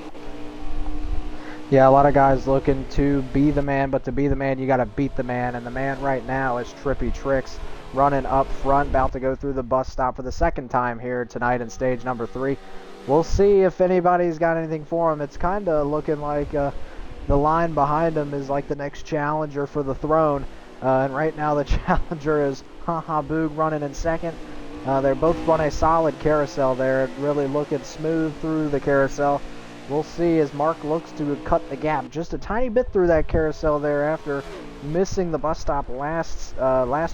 Yeah, a lot of guys looking to be the man, but to be the man, you got to beat the man. And the man right now is Trippy Tricks, running up front, about to go through the bus stop for the second time here tonight in stage number 3. We'll see if anybody's got anything for him. It's kind of looking like the line behind him is like the next challenger for the throne. And right now the challenger is Haha Boog running in 2nd. They're both run a solid carousel there, really looking smooth through the carousel. We'll see as Mark looks to cut the gap just a tiny bit through that carousel there after missing the bus stop last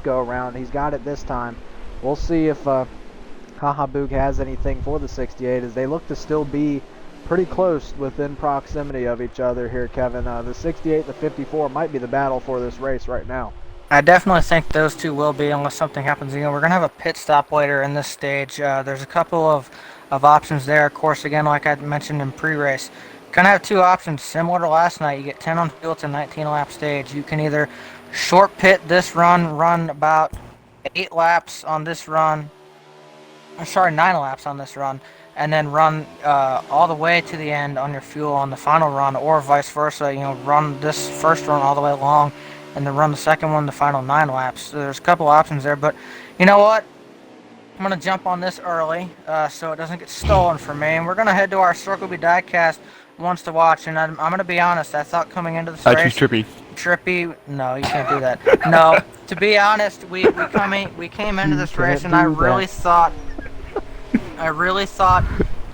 go around. He's got it this time. We'll see if Haha Boog has anything for the 68 as they look to still be pretty close within proximity of each other here, Kevin. The 68 and the 54 might be the battle for this race right now. I definitely think those two will be unless something happens. You know, we're going to have a pit stop later in this stage. There's a couple of options there. Of course, again, like I mentioned in pre-race, kind of have two options similar to last night. You get 10 on field. It's a 19-lap stage. You can either short pit this run about 8 laps on this run. 9 laps on this run, and then run all the way to the end on your fuel on the final run, or vice versa. You know, run this first run all the way along, and then run the second one the final 9 laps. So there's a couple options there, but you know what? I'm going to jump on this early so it doesn't get stolen from me, and we're going to head to our Circle B diecast once to watch, and I'm going to be honest, I thought coming into this race... I choose Trippy. Trippy? No, you can't do that. No, to be honest, we came into this race, and I really thought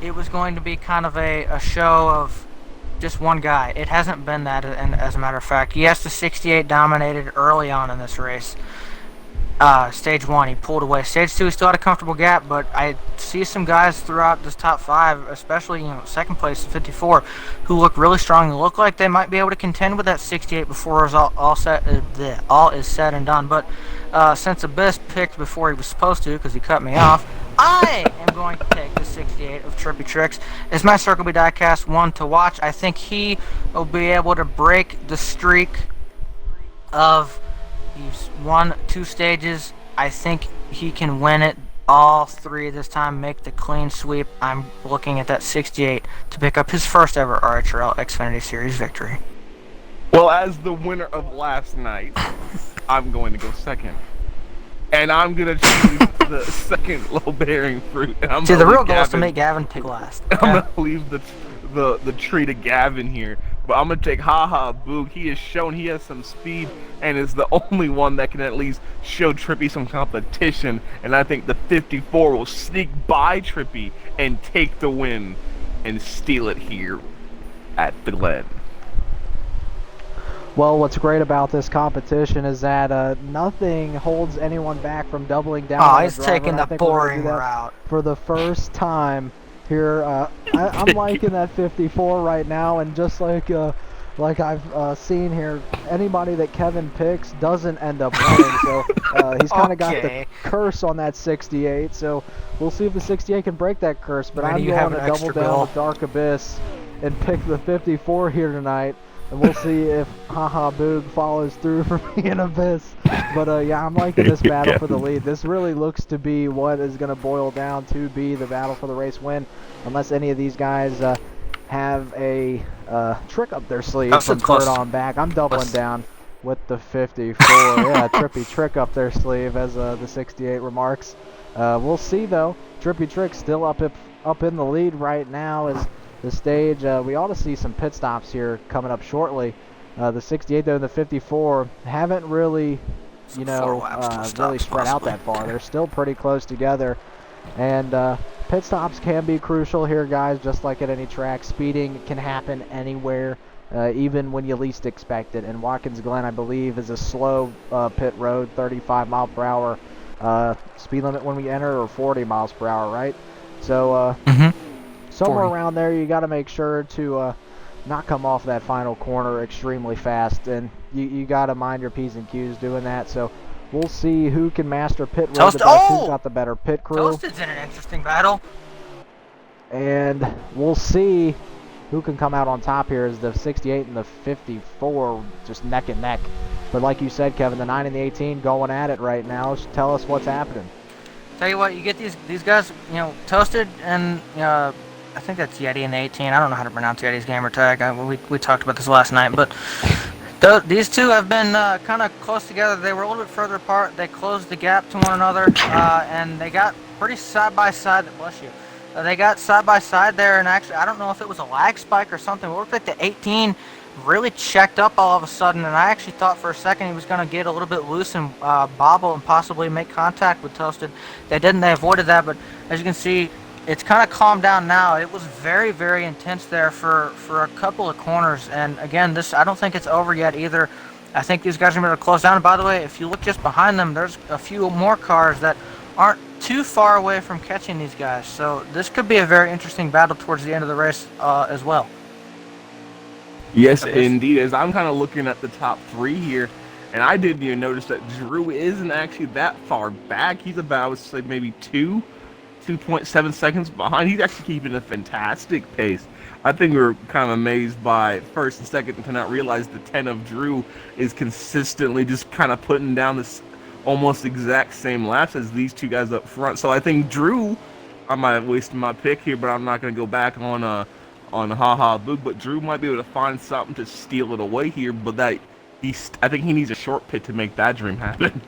it was going to be kind of a show of just one guy. It hasn't been that, and as a matter of fact. Yes, the 68 dominated early on in this race. Stage 1, he pulled away. Stage 2, he still had a comfortable gap, but I see some guys throughout this top 5, especially, you know, second place, 54, who look really strong and look like they might be able to contend with that 68 before it's all is said and done. But since Abyss picked before he was supposed to, because he cut me off, I am going to take the 68 of Trippy Tricks as my Circle B diecast one to watch. I think he will be able to break the streak of... He's won 2 stages. I think he can win it all 3 this time, make the clean sweep. I'm looking at that 68 to pick up his first ever RHRL Xfinity Series victory. Well, as the winner of last night, I'm going to go 2nd. And I'm going to choose the 2nd low-bearing fruit. And See, the real goal is to make Gavin pick last. I'm going to leave the tree to Gavin here. But I'm going to take Haha Boog. He has shown he has some speed and is the only one that can at least show Trippy some competition. And I think the 54 will sneak by Trippy and take the win and steal it here at the Glen. Well, what's great about this competition is that nothing holds anyone back from doubling down. Oh, he's taking the boring route. For the first time here, I'm liking that 54 right now, and just like I've seen here, anybody that Kevin picks doesn't end up winning. So he's kind of got the curse on that 68. So we'll see if the 68 can break that curse. But I'm going to double down with Dark Abyss and pick the 54 here tonight. And we'll see if Haha Boog follows through for me and Abyss. But yeah, I'm liking this battle for the lead. This really looks to be what is going to boil down to be the battle for the race win. Unless any of these guys have a trick up their sleeve That's from close. third on back. I'm doubling down with the 54. Yeah, Trippy Trick up their sleeve, as the 68 remarks. We'll see, though. Trippy Trick still up in the lead right now as the stage. We ought to see some pit stops here coming up shortly. The 68, though, and the 54 haven't really, really spread out that far. They're still pretty close together. And pit stops can be crucial here, guys, just like at any track. Speeding can happen anywhere, even when you least expect it. And Watkins Glen, I believe, is a slow pit road, 35 mile per hour speed limit when we enter, or 40 miles per hour, right? So somewhere 40. around there, you got to make sure to not come off that final corner extremely fast. And you got to mind your P's and Q's doing that. So we'll see who can master pit road the best, who's got the better pit crew. Toasted's in an interesting battle. And we'll see who can come out on top here as the 68 and the 54 just neck and neck. But like you said, Kevin, the 9 and the 18 going at it right now. Tell us what's happening. Tell you what, you get these guys, Toasted and I think that's Yeti in the 18. I don't know how to pronounce Yeti's gamer tag. We talked about this last night, but these two have been kind of close together. They were a little bit further apart. They closed the gap to one another, and they got pretty side by side. Bless you. They got side by side there, and actually, I don't know if it was a lag spike or something. It looked like the 18 really checked up all of a sudden, and I actually thought for a second he was going to get a little bit loose and bobble and possibly make contact with Toasted. They didn't. They avoided that, but as you can see, it's kind of calmed down now. It was very, very intense there for a couple of corners, and again, I don't think it's over yet either. I think these guys are going to close down. And by the way, if you look just behind them, there's a few more cars that aren't too far away from catching these guys. So this could be a very interesting battle towards the end of the race as well. Yes, indeed. As I'm kind of looking at the top three here, and I didn't even notice that Drew isn't actually that far back. He's about, I would say, maybe 2.7 seconds behind. He's actually keeping a fantastic pace. I think we were kind of amazed by first and second to not realize the 10 of Drew is consistently just kind of putting down this almost exact same laps as these two guys up front. So I think Drew, I might have wasted my pick here, but I'm not going to go back on haha boog. But Drew might be able to find something to steal it away here. But I think he needs a short pit to make that dream happen,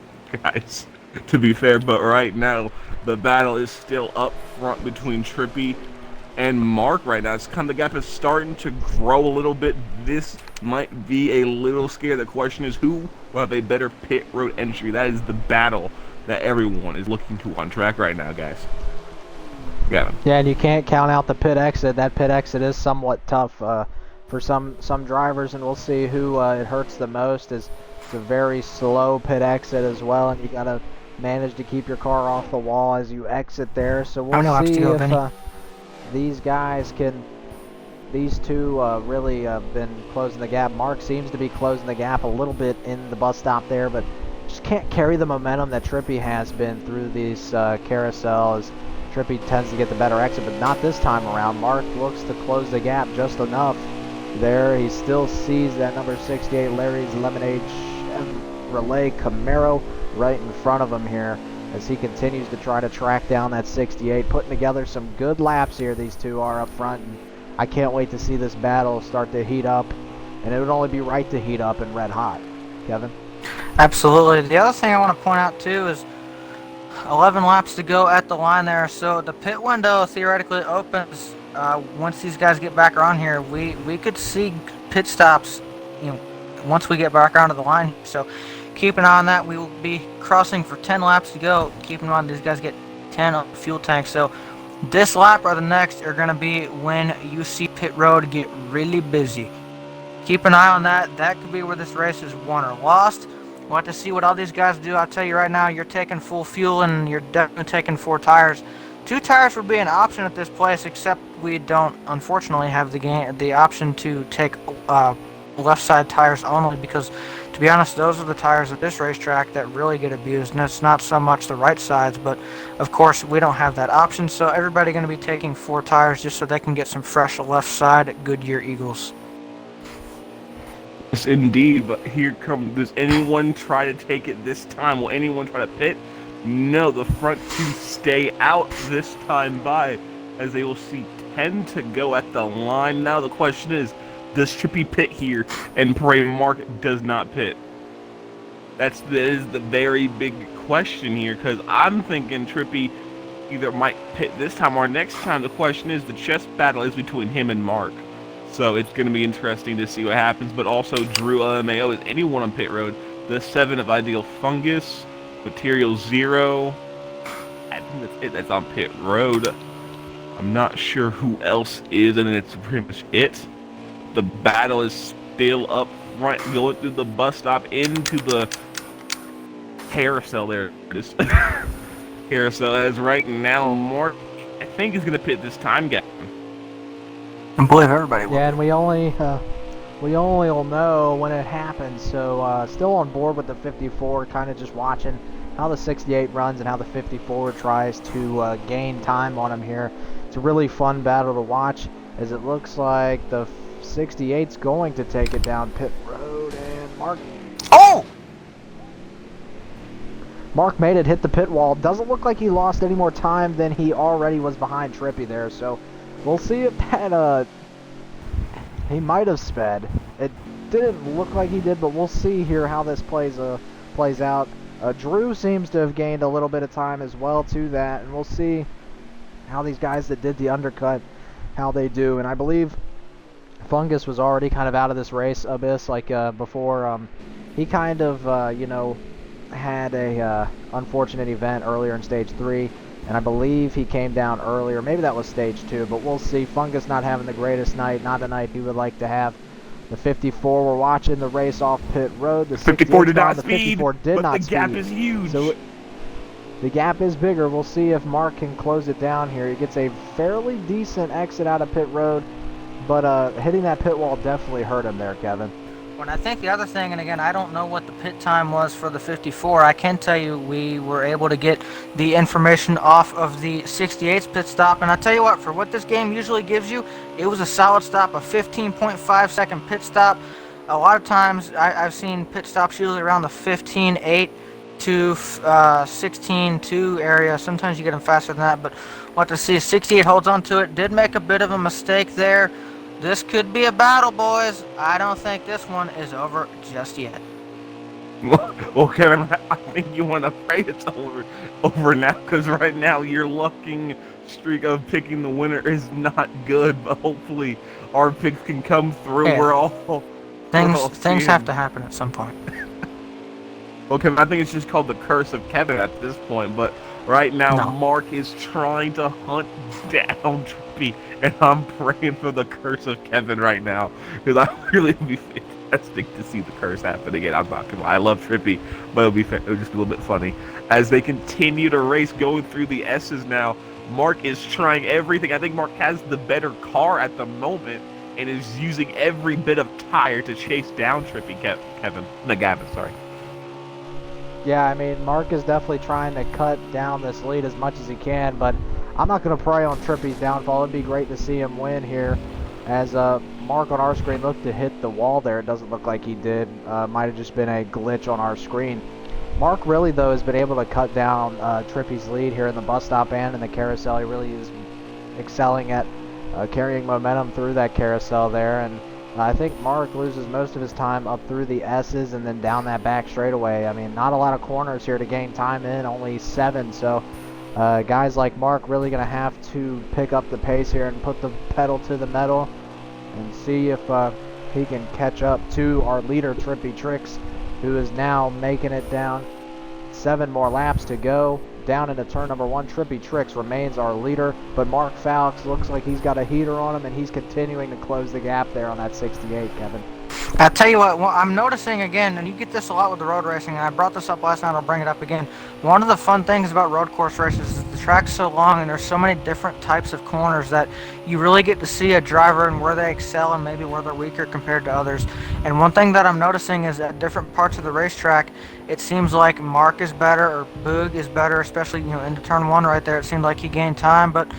guys. To be fair, but right now the battle is still up front between Trippy and Mark right now. It's kind of the gap is starting to grow a little bit. This might be a little scary. The question is who will have a better pit road entry. That is the battle that everyone is looking to on track right now, guys. Got him. Yeah, and you can't count out the pit exit. That pit exit is somewhat tough for some drivers, and we'll see who it hurts the most. It's a very slow pit exit as well, and you got to manage to keep your car off the wall as you exit there. So we'll see if these guys can. These two really have been closing the gap. Mark seems to be closing the gap a little bit in the bus stop there, but just can't carry the momentum that Trippy has been through these carousels. Trippy tends to get the better exit, but not this time around. Mark looks to close the gap just enough there. He still sees that number 68 Larry's Lemonade Chevrolet Camaro right in front of him here as he continues to try to track down that 68, putting together some good laps here. These two are up front, and I can't wait to see this battle start to heat up, and it would only be right to heat up and red hot. Kevin? Absolutely. The other thing I want to point out too is 11 laps to go at the line there, so the pit window theoretically opens once these guys get back around here. We could see pit stops, once we get back onto the line. So keep an eye on that. We will be crossing for 10 laps to go. Keep in mind these guys get 10 on the fuel tank. So this lap or the next are going to be when you see pit road get really busy. Keep an eye on that. That could be where this race is won or lost. We'll have to see what all these guys do. I'll tell you right now, you're taking full fuel and you're definitely taking 4 tires. 2 tires would be an option at this place, except we don't, unfortunately, have the option to take left side tires only, because to be honest, those are the tires at this racetrack that really get abused, and it's not so much the right sides, but of course we don't have that option, so everybody going to be taking 4 tires just so they can get some fresh left side Goodyear Eagles. Yes, indeed, but here comes, does anyone try to take it this time? Will anyone try to pit? No, the front two stay out this time by, as they will see tend to go at the line. Now the question is, does Trippy pit here and pray Mark does not pit? That is the very big question here, because I'm thinking Trippy either might pit this time or next time. The question is, the chess battle is between him and Mark. So it's going to be interesting to see what happens. But also, Drew LMAO is anyone on pit road. The 7 of Ideal Fungus, Material Zero. I think that's it. That's on pit road. I'm not sure who else is, and it's pretty much it. The battle is still up front, going through the bus stop into the carousel there. This carousel as right now, Mark, I think, is going to pit this time, Gavin. I believe everybody will. Yeah, and we only will know when it happens. So still on board with the 54, kind of just watching how the 68 runs and how the 54 tries to gain time on him here. It's a really fun battle to watch, as it looks like the 68's going to take it down pit road, and Mark made it hit the pit wall. Doesn't look like he lost any more time than he already was behind Trippy there, so we'll see if that he might have sped. It didn't look like he did, but we'll see here how this plays out. Drew seems to have gained a little bit of time as well to that, and we'll see how these guys that did the undercut, how they do. And I believe Fungus was already kind of out of this race, Abyss, like before. He kind of, had a unfortunate event earlier in Stage 3, and I believe he came down earlier. Maybe that was Stage 2, but we'll see. Fungus not having the greatest night, not a night he would like to have. The 54, we're watching the race off pit road. The 54 did not the speed, 54 did not but the speed. gap is huge. So the gap is bigger. We'll see if Mark can close it down here. He gets a fairly decent exit out of pit road, but hitting that pit wall definitely hurt him there, Kevin. And I think the other thing, and again, I don't know what the pit time was for the 54. I can tell you we were able to get the information off of the 68's pit stop. And I tell you what, for what this game usually gives you, it was a solid stop, a 15.5 second pit stop. A lot of times I've seen pit stops usually around the 15.8 to 16.2 area. Sometimes you get them faster than that, but what to see, 68 holds on to it. Did make a bit of a mistake there. This could be a battle, boys. I don't think this one is over just yet. Well, Kevin, I think you want to pray it's over now, because right now your lucking streak of picking the winner is not good. But hopefully our picks can come through. Yeah. Things have to happen. happen at some point. Well, Kevin, I think it's just called the curse of Kevin at this point. But right now, No. Mark is trying to hunt down Trippy, and I'm praying for the curse of Kevin right now, because I really would be fantastic to see the curse happen again. I'm not gonna lie, I love Trippy, but it'll just be a little bit funny as they continue to race, going through the S's now. Mark is trying everything. I think Mark has the better car at the moment and is using every bit of tire to chase down Trippy. Gavin, sorry. Yeah, I mean, Mark is definitely trying to cut down this lead as much as he can, but I'm not going to pray on Trippy's downfall. It'd be great to see him win here, as Mark on our screen looked to hit the wall there. It doesn't look like he did. Might have just been a glitch on our screen. Mark really, though, has been able to cut down Trippy's lead here in the bus stop and in the carousel. He really is excelling at carrying momentum through that carousel there, and I think Mark loses most of his time up through the S's and then down that back straightaway. I mean, not a lot of corners here to gain time in, only 7, so guys like Mark really going to have to pick up the pace here and put the pedal to the metal and see if he can catch up to our leader, Trippy Tricks, who is now making it down. 7 more laps to go. Down into turn number 1, Trippy Tricks remains our leader, but Mark Fowlks looks like he's got a heater on him, and he's continuing to close the gap there on that 68, Kevin. I tell you what, I'm noticing again, and you get this a lot with the road racing, and I brought this up last night, I'll bring it up again. One of the fun things about road course races is the track's so long and there's so many different types of corners that you really get to see a driver and where they excel and maybe where they're weaker compared to others. And one thing that I'm noticing is at different parts of the racetrack, it seems like Mark is better or Boog is better, especially into turn 1 right there. It seemed like he gained time, but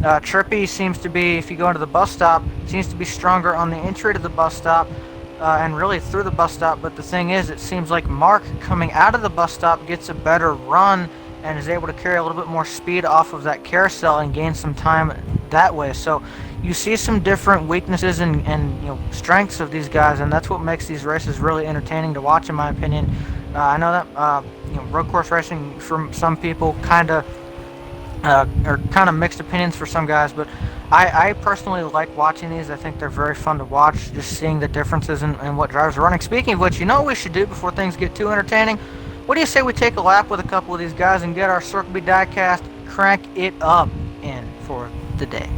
Trippy seems to be, if you go into the bus stop, seems to be stronger on the entry to the bus stop. And really through the bus stop, but the thing is, it seems like Mark coming out of the bus stop gets a better run and is able to carry a little bit more speed off of that carousel and gain some time that way. So you see some different weaknesses and strengths of these guys, and that's what makes these races really entertaining to watch, in my opinion. I know that road course racing from some people are kind of mixed opinions for some guys, but I personally like watching these. I think they're very fun to watch, just seeing the differences in what drivers are running. Speaking of which, you know what we should do before things get too entertaining? What do you say we take a lap with a couple of these guys and get our Circle B diecast, crank it up in for the day?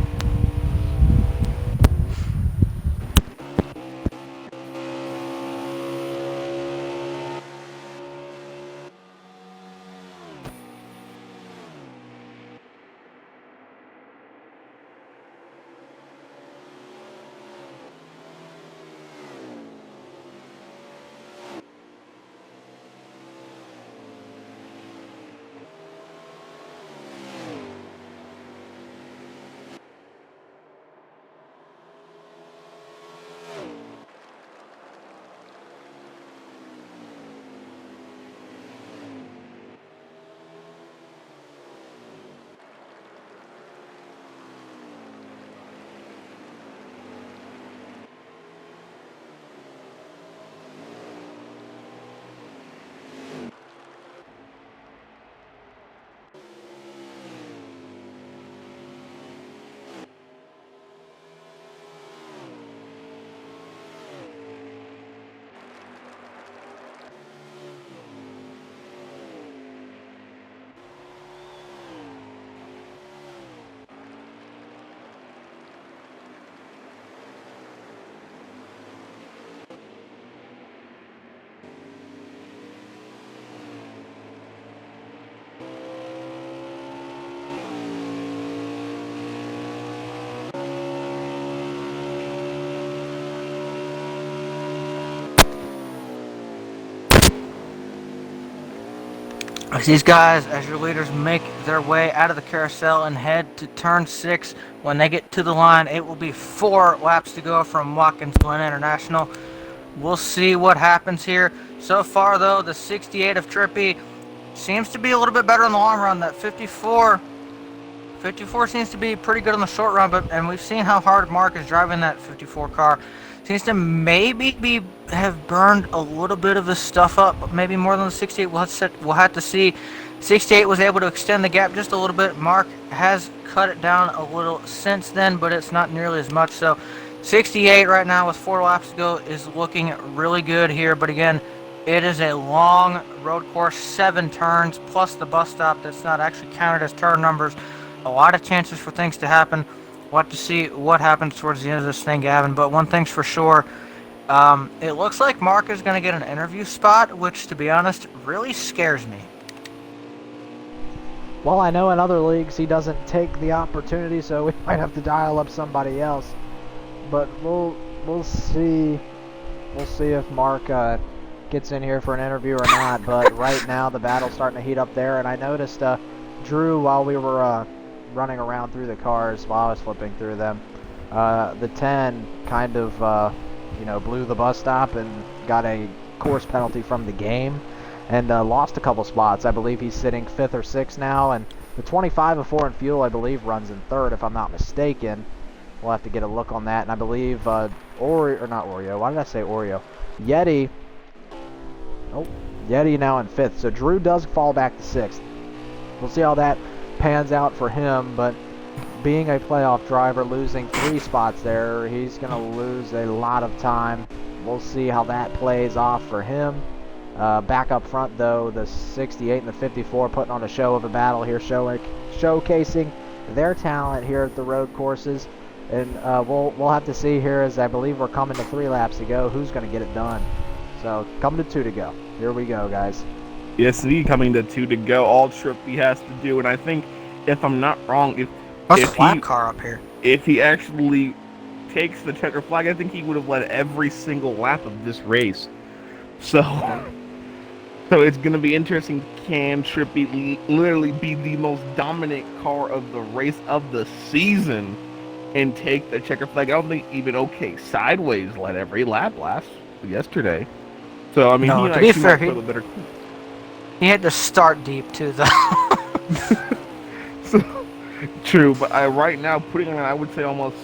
As these guys, as your leaders, make their way out of the carousel and head to turn 6, when they get to the line, it will be 4 laps to go from Watkins Glen International. We'll see what happens here. So far, though, the 68 of Trippy seems to be a little bit better in the long run. That 54 seems to be pretty good in the short run, and we've seen how hard Mark is driving that 54 car. Seems to maybe have burned a little bit of the stuff up, maybe more than the 68. We'll have to see. 68 was able to extend the gap just a little bit. Mark has cut it down a little since then, but it's not nearly as much. So 68 right now with 4 laps to go is looking really good here. But again, it is a long road course, 7 turns, plus the bus stop that's not actually counted as turn numbers. A lot of chances for things to happen. We'll have to see what happens towards the end of this thing, Gavin. But one thing's for sure, it looks like Mark is going to get an interview spot, which, to be honest, really scares me. Well, I know in other leagues he doesn't take the opportunity, so we might have to dial up somebody else. But we'll see. We'll see if Mark gets in here for an interview or not. But right now the battle's starting to heat up there, and I noticed Drew, while we were running around through the cars while I was flipping through them, the 10 kind of blew the bus stop and got a course penalty from the game and lost a couple spots. I believe he's sitting 5th or 6th now, and the 25 of Foreign Fuel, I believe, runs in 3rd if I'm not mistaken. We'll have to get a look on that. And I believe Oreo, why did I say Oreo? Yeti now in 5th, so Drew does fall back to 6th. We'll see how that pans out for him, but being a playoff driver, losing 3 spots there, he's going to lose a lot of time. We'll see how that plays off for him. Back up front, though, the 68 and the 54 putting on a show of a battle here, showcasing their talent here at the road courses. And we'll have to see here, as I believe we're coming to 3 laps to go, who's going to get it done. So, coming to 2 to go. Here we go, guys. Yes, indeed, coming to 2 to go. All Trippy has to do, and I think, if I'm not wrong, What's the flag car up here? If he actually takes the checker flag, I think he would have led every single lap of this race. So it's going to be interesting. Can Trippy literally be the most dominant car of the race of the season and take the checker flag? I don't think even OK Sideways led every lap last yesterday. So, I mean, no, to be fair, he had to start deep, too, though. True, but right now putting on, I would say, almost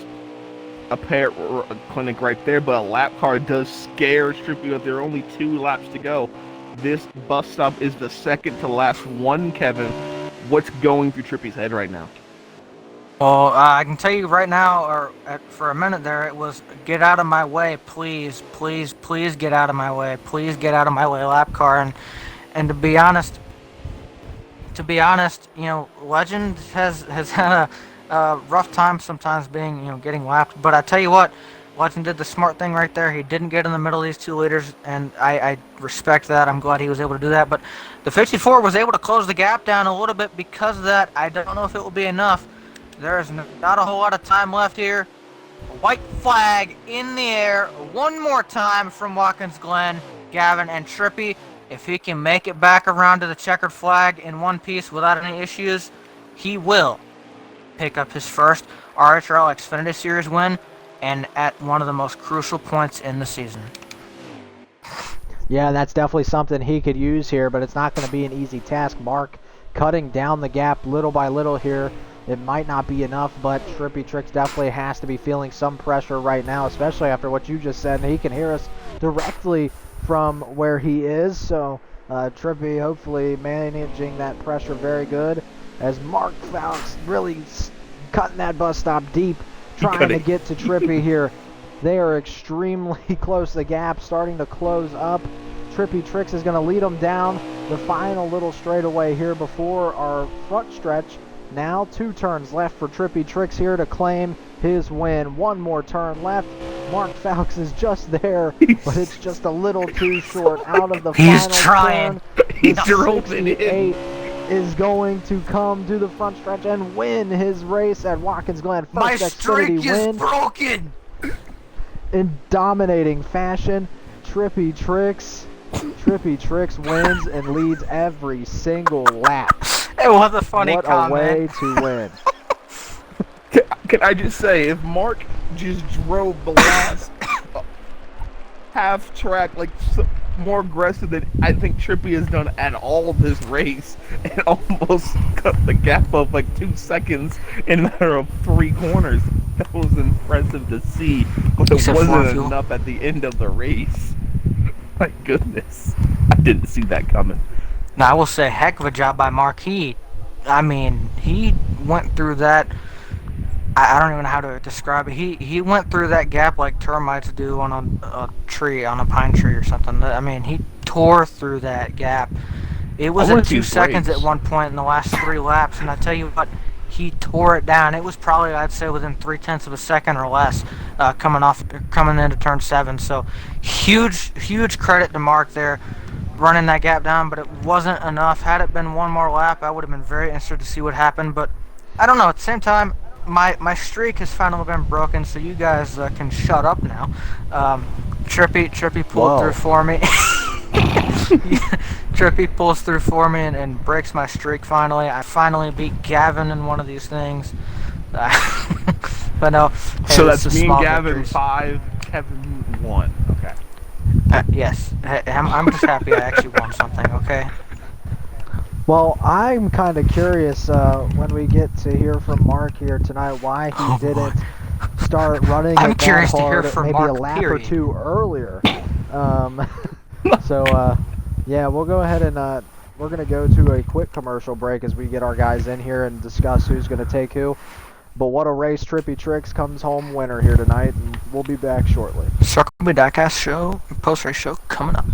a a clinic right there. But a lap car does scare Trippy. But there are only 2 laps to go. This bus stop is the second to last one. Kevin, what's going through Trippy's head right now? Well, I can tell you right now, for a minute there, it was get out of my way, please, please, please get out of my way, please get out of my way, lap car. And to be honest, Legend has had a rough time sometimes being getting lapped. But I tell you what, Legend did the smart thing right there. He didn't get in the middle of these 2 leaders, and I respect that. I'm glad he was able to do that. But the 54 was able to close the gap down a little bit because of that. I don't know if it will be enough. There is not a whole lot of time left here. A white flag in the air one more time from Watkins Glen, Gavin, and Trippy. If he can make it back around to the checkered flag in one piece without any issues, he will pick up his first RHRL Xfinity Series win, and at one of the most crucial points in the season. Yeah, that's definitely something he could use here, but it's not going to be an easy task. Mark cutting down the gap little by little here. It might not be enough, but Trippy Tricks definitely has to be feeling some pressure right now, especially after what you just said. And he can hear us directly from where he is, so Trippy hopefully managing that pressure very good as Mark Fowles really cutting that bus stop deep, trying to get to Trippy here. They are extremely close. The gap starting to close up. Trippy Tricks is going to lead them down the final little straightaway here before our front stretch. Now 2 turns left for Trippy Tricks here to claim his win. 1 more turn left. Mark Fowles is just there, but it's just a little too short. Out of the He's final trying. turn, the Drove it 68 in. is going to come to the front stretch and win his race at Watkins Glen. My First Xfinity streak is win broken. in dominating fashion. Trippy Tricks wins and leads every single lap. It was a funny What comment. a way to win. Can I just say, if Mark just drove the last half track like more aggressive than I think Trippy has done at all this race, and almost cut the gap of like 2 seconds in a matter of 3 corners, that was impressive to see, but it Except for wasn't fuel. enough at the end of the race. My goodness, I didn't see that coming. Now, I will say, heck of a job by Mark. I mean, he went through that. I don't even know how to describe it. He went through that gap like termites do on a tree, on a pine tree or something. I mean, he tore through that gap. It I was want at to see 2 his seconds at brakes. one point in the last 3 laps, and I tell you what, he tore it down. It was probably, I'd say, within 3/10 of a second or less, coming into turn 7. So huge credit to Mark there, running that gap down. But it wasn't enough. Had it been one more lap, I would have been very interested to see what happened. But I don't know. At the same time, my streak has finally been broken, so you guys can shut up now. Trippy pulled through Whoa. for me. Trippy pulls through for me and breaks my streak finally. I finally beat Gavin in one of these things. But no, hey, So this that's is me and small Gavin victories. 5, Kevin 1. Okay. Yes, I'm just happy I actually won something, okay? Well, I'm kind of curious when we get to hear from Mark here tonight why he Oh boy. didn't start running I'm it that curious to hear hard from maybe a Mark, lap or period. 2 earlier. Um, so, yeah, we'll go ahead and we're going to go to a quick commercial break as we get our guys in here and discuss who's going to take who. But what a race. Trippy Tricks comes home winner here tonight, and we'll be back shortly. Circle Me Diecast show, post race show coming up.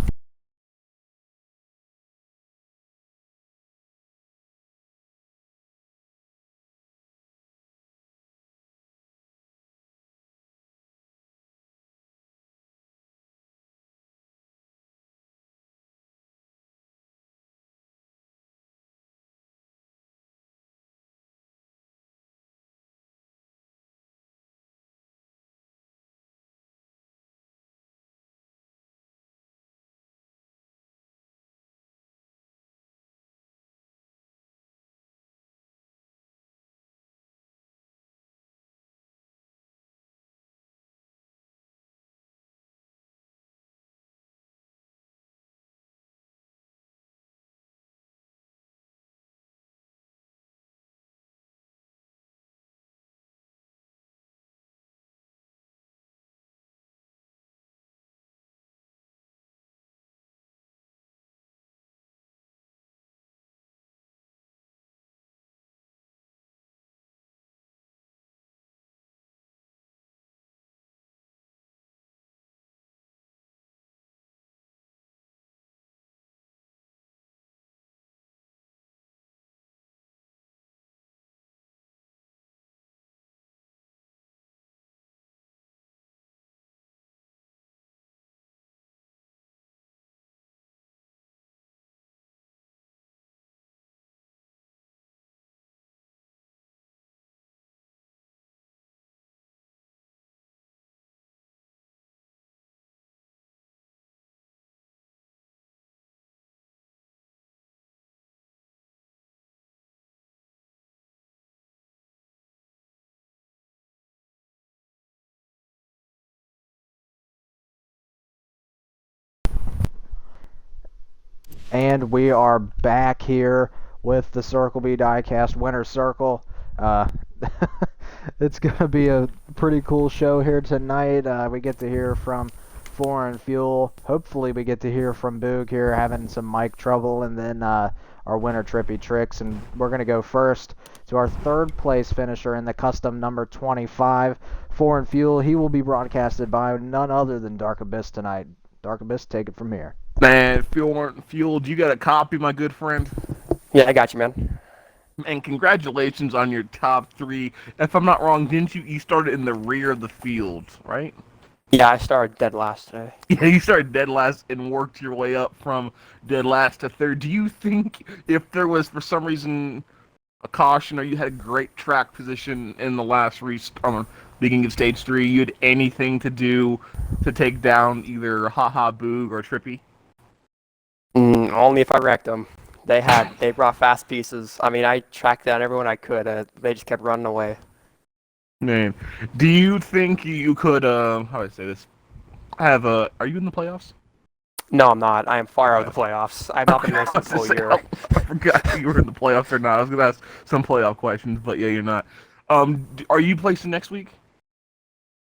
And we are back here with the Circle B Diecast Winner Circle. It's going to be a pretty cool show here tonight. We get to hear from Foreign Fuel. Hopefully we get to hear from Boog here having some mic trouble, and then our winner Trippy Tricks. And we're going to go first to our third place finisher in the custom number 25, Foreign Fuel. He will be broadcasted by none other than Dark Abyss tonight. Dark Abyss, take it from here. Man, Fueled, you got a copy, my good friend? Yeah, I got you, man. And congratulations on your top 3. If I'm not wrong, didn't you started in the rear of the field, right? Yeah, I started dead last today. Yeah, you started dead last and worked your way up from dead last to third. Do you think if there was, for some reason, a caution or you had a great track position in the last beginning of stage 3, you had anything to do to take down either Haha Boog or Trippy? Only if I wrecked them. They brought fast pieces. I mean, I tracked down everyone I could. They just kept running away. Man, do you think you could, how do I say this? Are you in the playoffs? No, I'm not. I am far out of the playoffs. I've not been racing the full year. I forgot if you were in the playoffs or not. I was going to ask some playoff questions, but yeah, you're not. Are you placing next week?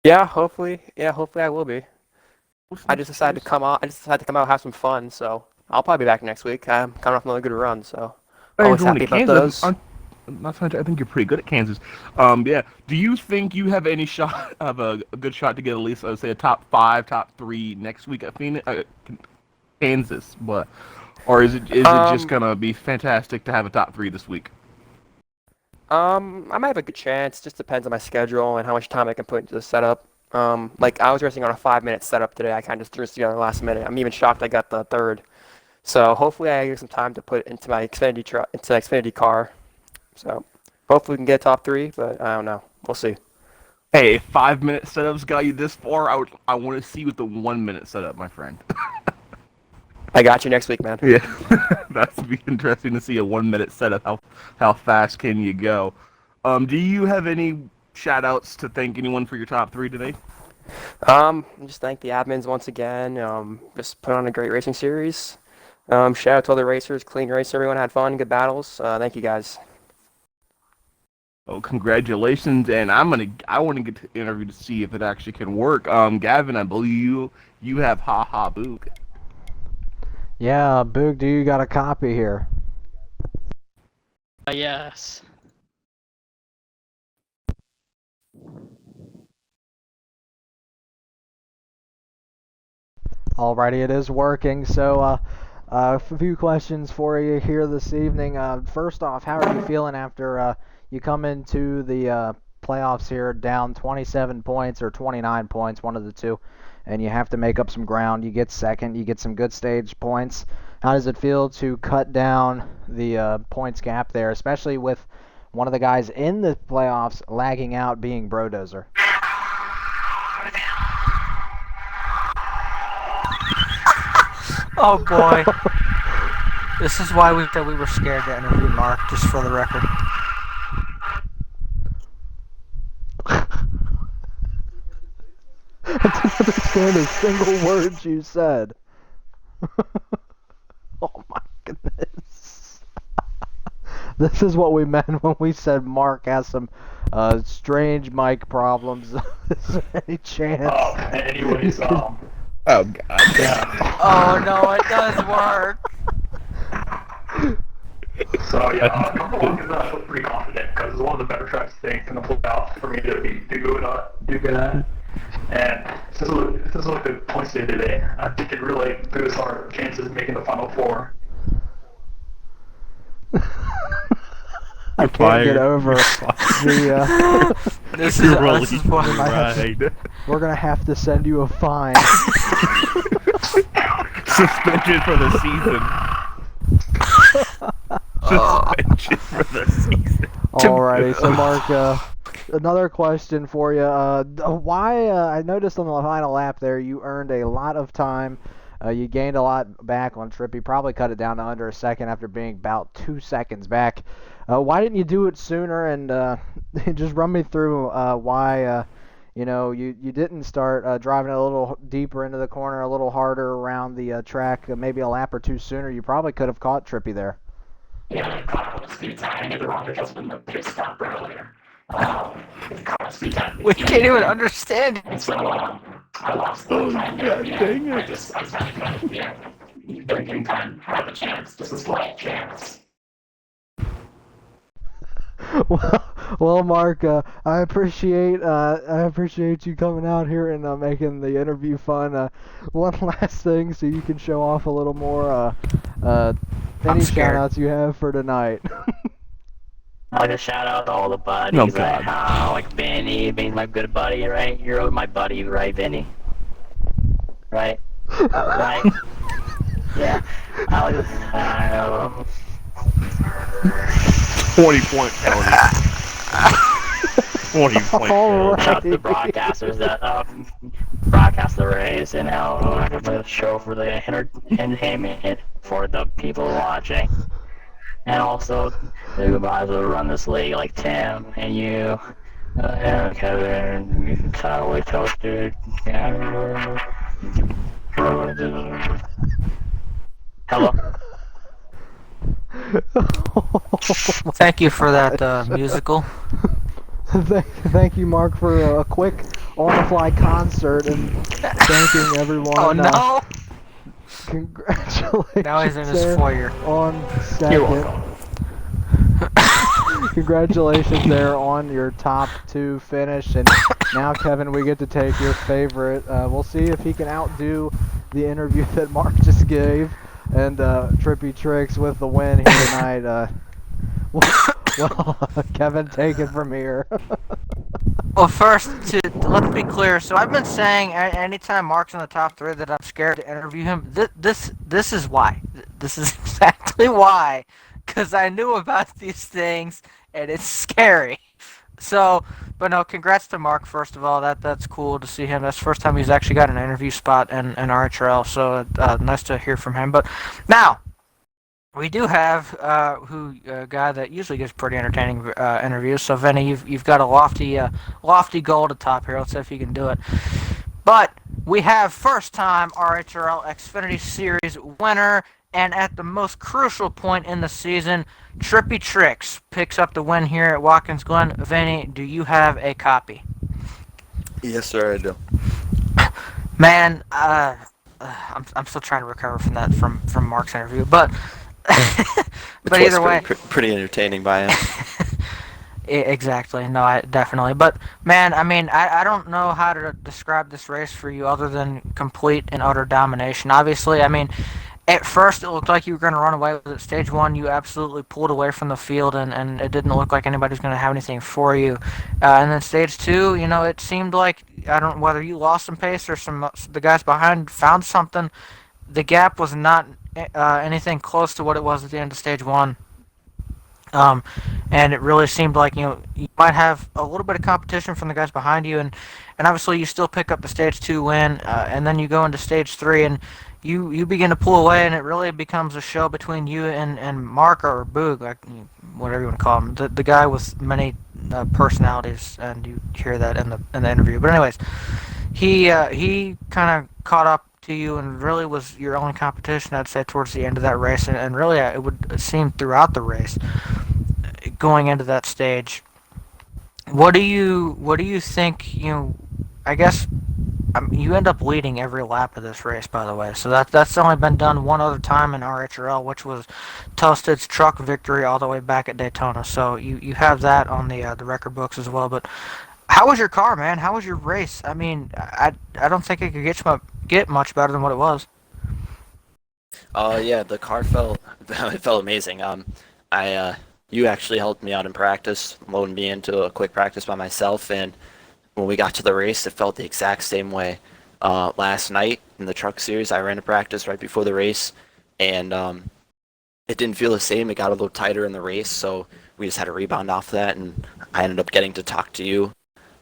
Yeah, hopefully. Yeah, hopefully I will be. I just decided to come out. Have some fun. So I'll probably be back next week. I'm coming off another good run, so always happy about those. I think you're pretty good at Kansas. Yeah. Do you think you have any shot of a good shot to get at least, say, a top 5, top 3 next week at Kansas? Or is it just gonna be fantastic to have a top 3 this week? I might have a good chance. Just depends on my schedule and how much time I can put into the setup. Like I was racing on a 5-minute setup today. I kind of just threw it together last minute. I'm even shocked I got the third. So hopefully I get some time to put into my Xfinity car. So hopefully we can get top 3, but I don't know. We'll see. Hey, 5-minute setups got you this far. I want to see you with the 1-minute setup, my friend. I got you next week, man. Yeah, that's be interesting to see a 1-minute setup. How fast can you go? Do you have any shout-outs to thank anyone for your top 3 today? Just thank the admins once again. Just put on a great racing series. Shout out to all the racers, clean race. Everyone had fun, good battles. Thank you guys. Oh, congratulations! And I want to get to the interview to see if it actually can work. Gavin, I believe you have Haha Boog. Yeah, Boog, do you got a copy here? Yes. Alrighty, it is working. So, a few questions for you here this evening. First off, how are you feeling after you come into the playoffs here down 27 points or 29 points, one of the two, and you have to make up some ground? You get second, you get some good stage points. How does it feel to cut down the points gap there, especially with one of the guys in the playoffs lagging out being Brodozer? Oh boy. This is why we said we were scared to interview Mark, just for the record. I didn't understand a single word you said. Oh my goodness. This is what we meant when we said Mark has some strange mic problems. Is there any chance? Anyways, Oh God. yeah. Oh no, it does work. So yeah, number one is I feel pretty confident because it's one of the better tracks I think in the playoffs for me to do good at. And since we look at points today, I think it really boosts our chances of making the final 4. I can't get over the. This is what We're gonna have to send you a fine. Suspension for the season. Suspension for the season. Alrighty, so Mark, another question for you. Why? I noticed on the final lap there, you earned a lot of time. You gained a lot back on Trippy. Probably cut it down to under a second after being about 2 seconds back. Why didn't you do it sooner? And just run me through why you didn't start driving a little deeper into the corner, a little harder around the track, maybe a lap or two sooner, you probably could have caught Trippy there. Yeah, I caught a speed time. I knew the wrong adjustment in the pit stop earlier. Caught a speed time. We can't even understand it. And so I lost the time there. God dang it. I was not, drinking time. Have a chance. This is last chance. Well, Mark, I appreciate you coming out here and making the interview fun. One last thing, so you can show off a little more. Any shout-outs you have for tonight? I'd like to shout out to all the buddies. Oh, God. Like Vinny being my good buddy, right? You're my buddy, right, Vinny? Right? Right? Yeah. I like to, 20-point penalty. 20-point All penalty. shout out to the broadcasters that broadcast the race and how the show for the entertainment for the people watching. And also the guys that run this league, like Tim and you, and Kevin, Tyler Toaster. Hello. Thank you for that musical. Thank you, Mark, for a quick on-the-fly concert and thanking everyone. Oh no! Congratulations. Now he's in his there foyer. on second. You're welcome. Congratulations there on your top 2 finish. And now, Kevin, we get to take your favorite. We'll see if he can outdo the interview that Mark just gave. And Trippy Tricks with the win here tonight. Well, Kevin, take it from here. Well, first, let's be clear. So I've been saying anytime Mark's in the top 3 that I'm scared to interview him. This is why. This is exactly why. Because I knew about these things, and it's scary. So, but no, congrats to Mark, first of all. That's cool to see him. That's the first time he's actually got an interview spot in RHRL, so nice to hear from him. But now, we do have a guy that usually gives pretty entertaining interviews. So, Vinny, you've got a lofty goal to top here. Let's see if you can do it. But we have first-time RHRL Xfinity Series winner, and at the most crucial point in the season, Trippy Tricks picks up the win here at Watkins Glen. Vinny, do you have a copy? Yes, sir, I do. Man, I'm still trying to recover from that from Mark's interview, but but either way, pretty entertaining by him. Exactly. No, definitely. But man, I mean, I don't know how to describe this race for you other than complete and utter domination. Obviously, I mean, at first it looked like you were going to run away with it. Stage 1, you absolutely pulled away from the field, and it didn't look like anybody was going to have anything for you. And then Stage 2, it seemed like, I don't know whether you lost some pace or the guys behind found something. The gap was not anything close to what it was at the end of Stage 1. And it really seemed like, you might have a little bit of competition from the guys behind you, and obviously you still pick up the Stage 2 win, and then you go into Stage 3, and you begin to pull away, and it really becomes a show between you and Mark, or Boog, like, whatever you want to call him, the guy with many personalities, and you hear that in the interview. But anyways, he kind of caught up to you and really was your only competition, I'd say, towards the end of that race, and really it would seem throughout the race going into that stage. What do you think? I guess you end up leading every lap of this race, by the way. So that's only been done one other time in RHRL, which was Toasted's truck victory all the way back at Daytona. So you have that on the record books as well. But how was your car, man? How was your race? I mean, I don't think it could get much better than what it was. Yeah, the car felt amazing. You actually helped me out in practice, loading me into a quick practice by myself, and when we got to the race, it felt the exact same way. Last night in the truck series, I ran a practice right before the race, and it didn't feel the same. It got a little tighter in the race, so we just had to rebound off that, and I ended up getting to talk to you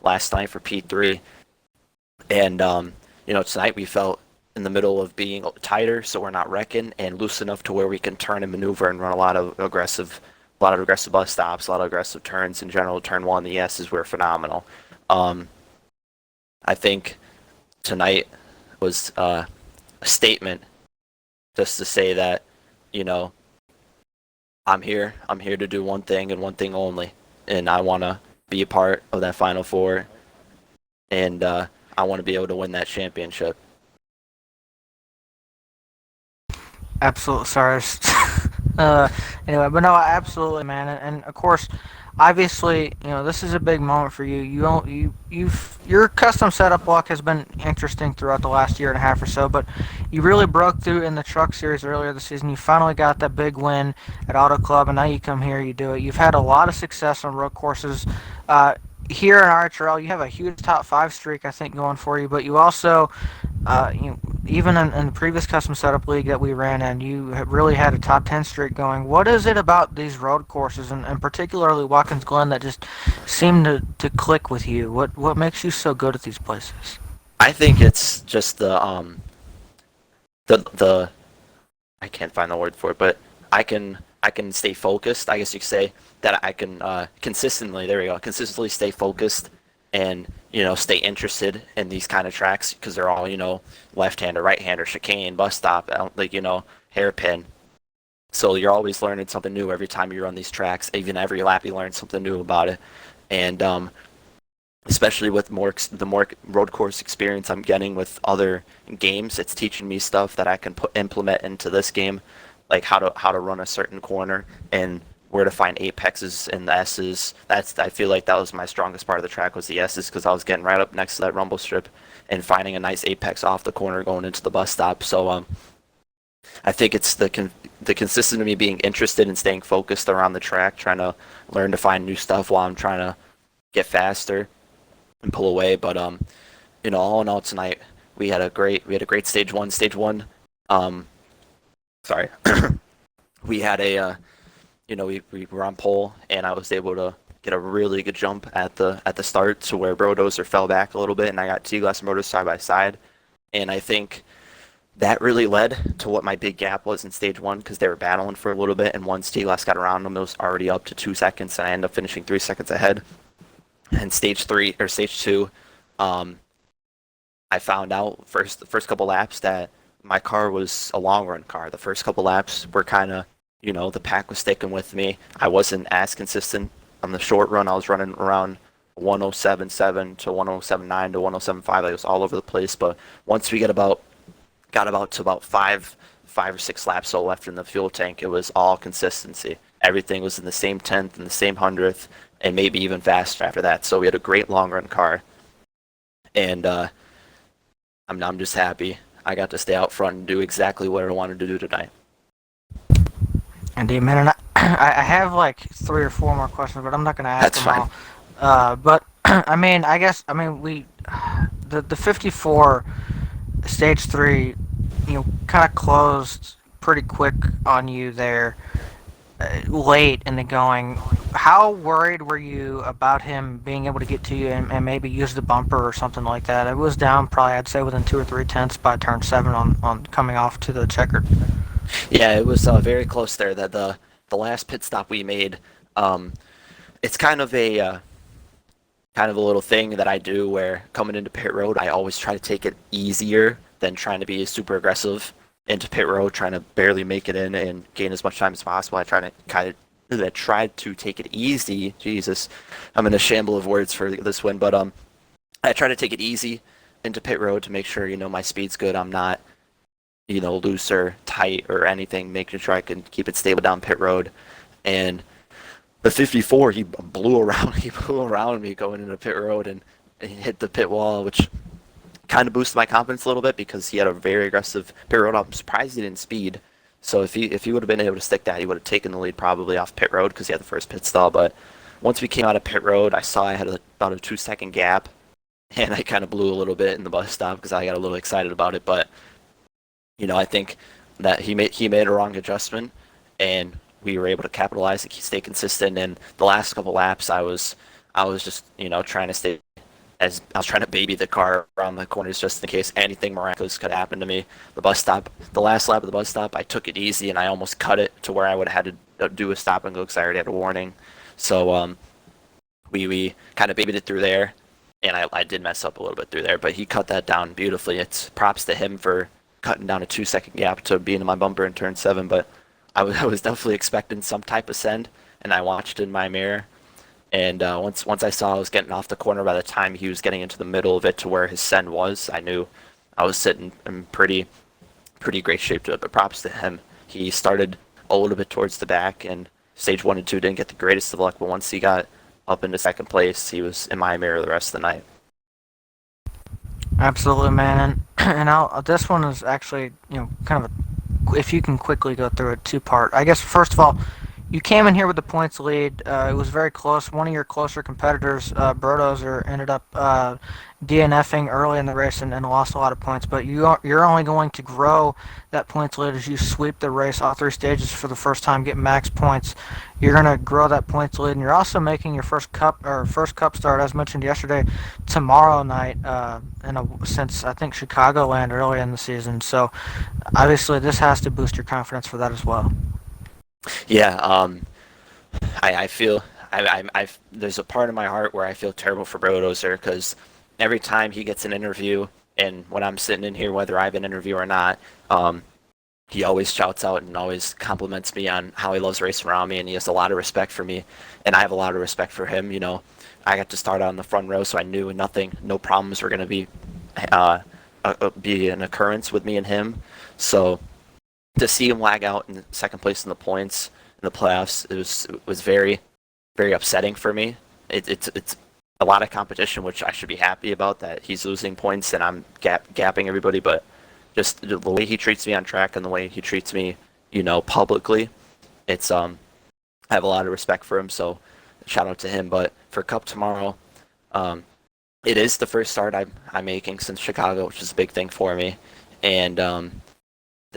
last night for P3. And, tonight we felt in the middle of being tighter, so we're not wrecking, and loose enough to where we can turn and maneuver and run a lot of aggressive bus stops, a lot of aggressive turns. In general, turn 1, the S's were phenomenal. I think tonight was a statement just to say that, you know, I'm here. I'm here to do one thing and one thing only, and I want to be a part of that Final Four, and I want to be able to win that championship. Absolutely, sorry. uh, anyway, but no, absolutely, man, and of course, obviously, this is a big moment for you. Your custom setup block has been interesting throughout the last year and a half or so, but you really broke through in the Truck Series earlier this season. You finally got that big win at Auto Club, and now you come here, you do it. You've had a lot of success on road courses. Here in RHRL, you have a huge top five streak, I think, going for you, but you also even in the previous custom setup league that we ran in, you have really had a top 10 streak going. What is it about these road courses, and particularly Watkins Glen, that just seem to click with you? What makes you so good at these places? I think it's just the I can't find the word for it, but I can stay focused. I guess you could say that I can consistently. There we go. Consistently stay focused and stay interested in these kind of tracks because they're all left-hander, right-hander, chicane, bus stop, like hairpin. So you're always learning something new every time you run these tracks. Even every lap you learn something new about it, and especially with the more road course experience I'm getting with other games, it's teaching me stuff that I can implement into this game, like how to run a certain corner and where to find apexes and the S's. I feel like that was my strongest part of the track was the S's because I was getting right up next to that rumble strip and finding a nice apex off the corner going into the bus stop. So I think it's the consistency of me being interested and staying focused around the track, trying to learn to find new stuff while I'm trying to get faster and pull away. But all in all, tonight we had a great stage one. Stage one, sorry, we had a we were on pole, and I was able to get a really good jump at the start to where Brodozer fell back a little bit, and I got T-Glass and Brodozer side by side, and I think that really led to what my big gap was in stage one because they were battling for a little bit, and once T-Glass got around them, it was already up to 2 seconds, and I ended up finishing 3 seconds ahead. And stage two, I found out the first couple laps that my car was a long run car. The first couple laps were kind of, the pack was sticking with me. I wasn't as consistent on the short run. I was running around 107.7 to 107.9 to 107.5. I was all over the place. But once we got about to about five or six laps so left in the fuel tank, it was all consistency. Everything was in the same tenth and the same hundredth, and maybe even faster after that. So we had a great long run car, and I'm just happy I got to stay out front and do exactly what I wanted to do tonight. Indeed, man. And I have like 3 or 4 more questions, but I'm not going to ask That's them fine. all. But we the 54 stage 3, kind of closed pretty quick on you there. Late in the going, how worried were you about him being able to get to you and maybe use the bumper or something like that? It was down probably, I'd say, within 2 or 3 tenths by turn 7 on coming off to the checkered. Yeah, it was very close there. That the last pit stop we made, it's kind of a little thing that I do where coming into pit road, I always try to take it easier than trying to be super aggressive into pit road, trying to barely make it in and gain as much time as possible. I tried to take it easy. Jesus, I'm in a shamble of words for this win, but I try to take it easy into pit road to make sure my speed's good. I'm not loose or tight or anything, making sure I can keep it stable down pit road. And the 54, he blew around me going into pit road and hit the pit wall, which kind of boosted my confidence a little bit because he had a very aggressive pit road. I'm surprised he didn't speed. So if he would have been able to stick that, he would have taken the lead probably off pit road because he had the first pit stall. But once we came out of pit road, I saw I had about a 2-second gap, and I kind of blew a little bit in the bus stop because I got a little excited about it. But I think that he made a wrong adjustment, and we were able to capitalize and stay consistent. And the last couple laps, I was just trying to stay as I was trying to baby the car around the corners just in case anything miraculous could happen to me. The last lap of the bus stop, I took it easy and I almost cut it to where I would have had to do a stop and go because I already had a warning. So we kind of babied it through there, and I did mess up a little bit through there, but he cut that down beautifully. It's props to him for cutting down a 2-second gap to being in my bumper in turn 7, but I was definitely expecting some type of send, and I watched in my mirror, and once I saw I was getting off the corner, by the time he was getting into the middle of it to where his send was, I knew I was sitting in pretty great shape to it, but props to him. He started a little bit towards the back, and stage 1 and 2 didn't get the greatest of luck, but once he got up into second place, he was in my mirror the rest of the night. Absolutely, man. And this one is actually, kind of if you can quickly go through it, two-part. I guess, first of all, you came in here with the points lead. It was very close. One of your closer competitors, Brodozer, ended up DNFing early in the race and lost a lot of points. But you're only going to grow that points lead as you sweep the race all 3 stages for the first time, get max points. You're going to grow that points lead, and you're also making your first cup start, as mentioned yesterday, tomorrow night. Since I think Chicagoland early in the season, so obviously this has to boost your confidence for that as well. Yeah, I feel there's a part of my heart where I feel terrible for Brodozer, because every time he gets an interview, and when I'm sitting in here, whether I have an interview or not, he always shouts out and always compliments me on how he loves racing around me, and he has a lot of respect for me, and I have a lot of respect for him. I got to start on the front row, so I knew no problems were going to be an occurrence with me and him. So to see him lag out in second place in the points in the playoffs, it was very, very upsetting for me. It's a lot of competition, which I should be happy about, that he's losing points and I'm gapping everybody, but just the way he treats me on track and the way he treats me, publicly, it's I have a lot of respect for him, so shout out to him. But for Cup tomorrow, it is the first start I'm making since Chicago, which is a big thing for me, and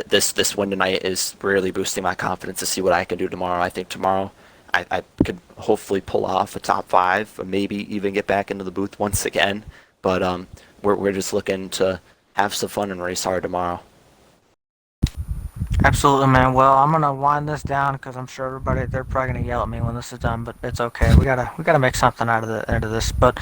this win tonight is really boosting my confidence to see what I can do tomorrow. I think tomorrow I could hopefully pull off a top 5, or maybe even get back into the booth once again. But we're just looking to have some fun and race hard tomorrow. Absolutely, man. Well, I'm gonna wind this down because I'm sure they're probably gonna yell at me when this is done, but it's okay. We gotta make something out of this. But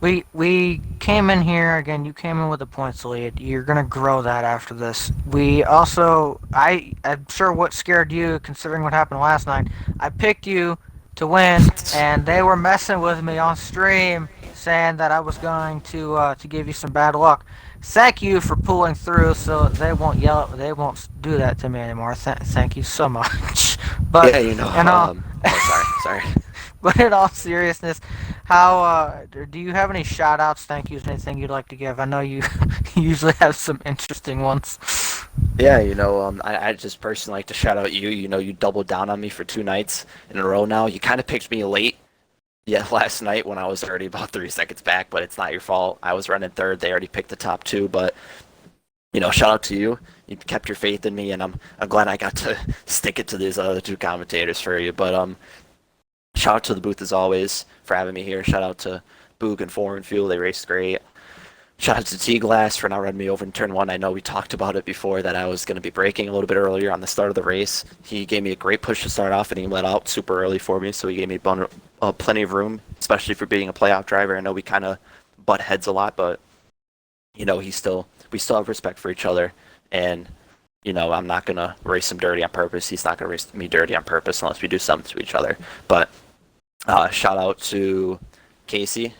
we came in here again. You came in with a points lead. You're gonna grow that after this. We also, I'm sure what scared you, considering what happened last night. I picked you to win, and they were messing with me on stream, saying that I was going to give you some bad luck. Thank you for pulling through, so they won't do that to me anymore. Thank you so much. But yeah, sorry. But in all seriousness, how do you have any shout-outs, thank yous, anything you'd like to give? I know you usually have some interesting ones. Yeah, I just personally like to shout out you. You doubled down on me for 2 nights in a row now. You kind of picked me late. Yeah, last night when I was already about 3 seconds back, but it's not your fault. I was running third. They already picked the top 2, but shout out to you. You kept your faith in me, and I'm glad I got to stick it to these other 2 commentators for you. But shout out to the booth as always for having me here. Shout out to Boog and Foreign Fuel. They raced great. Shout out to T-Glass for not running me over in turn 1. I know we talked about it before that I was going to be braking a little bit earlier on the start of the race. He gave me a great push to start off, and he let out super early for me, so he gave me plenty of room, especially for being a playoff driver. I know we kind of butt heads a lot, but we still have respect for each other, and I'm not going to race him dirty on purpose. He's not going to race me dirty on purpose unless we do something to each other. But shout out to Casey.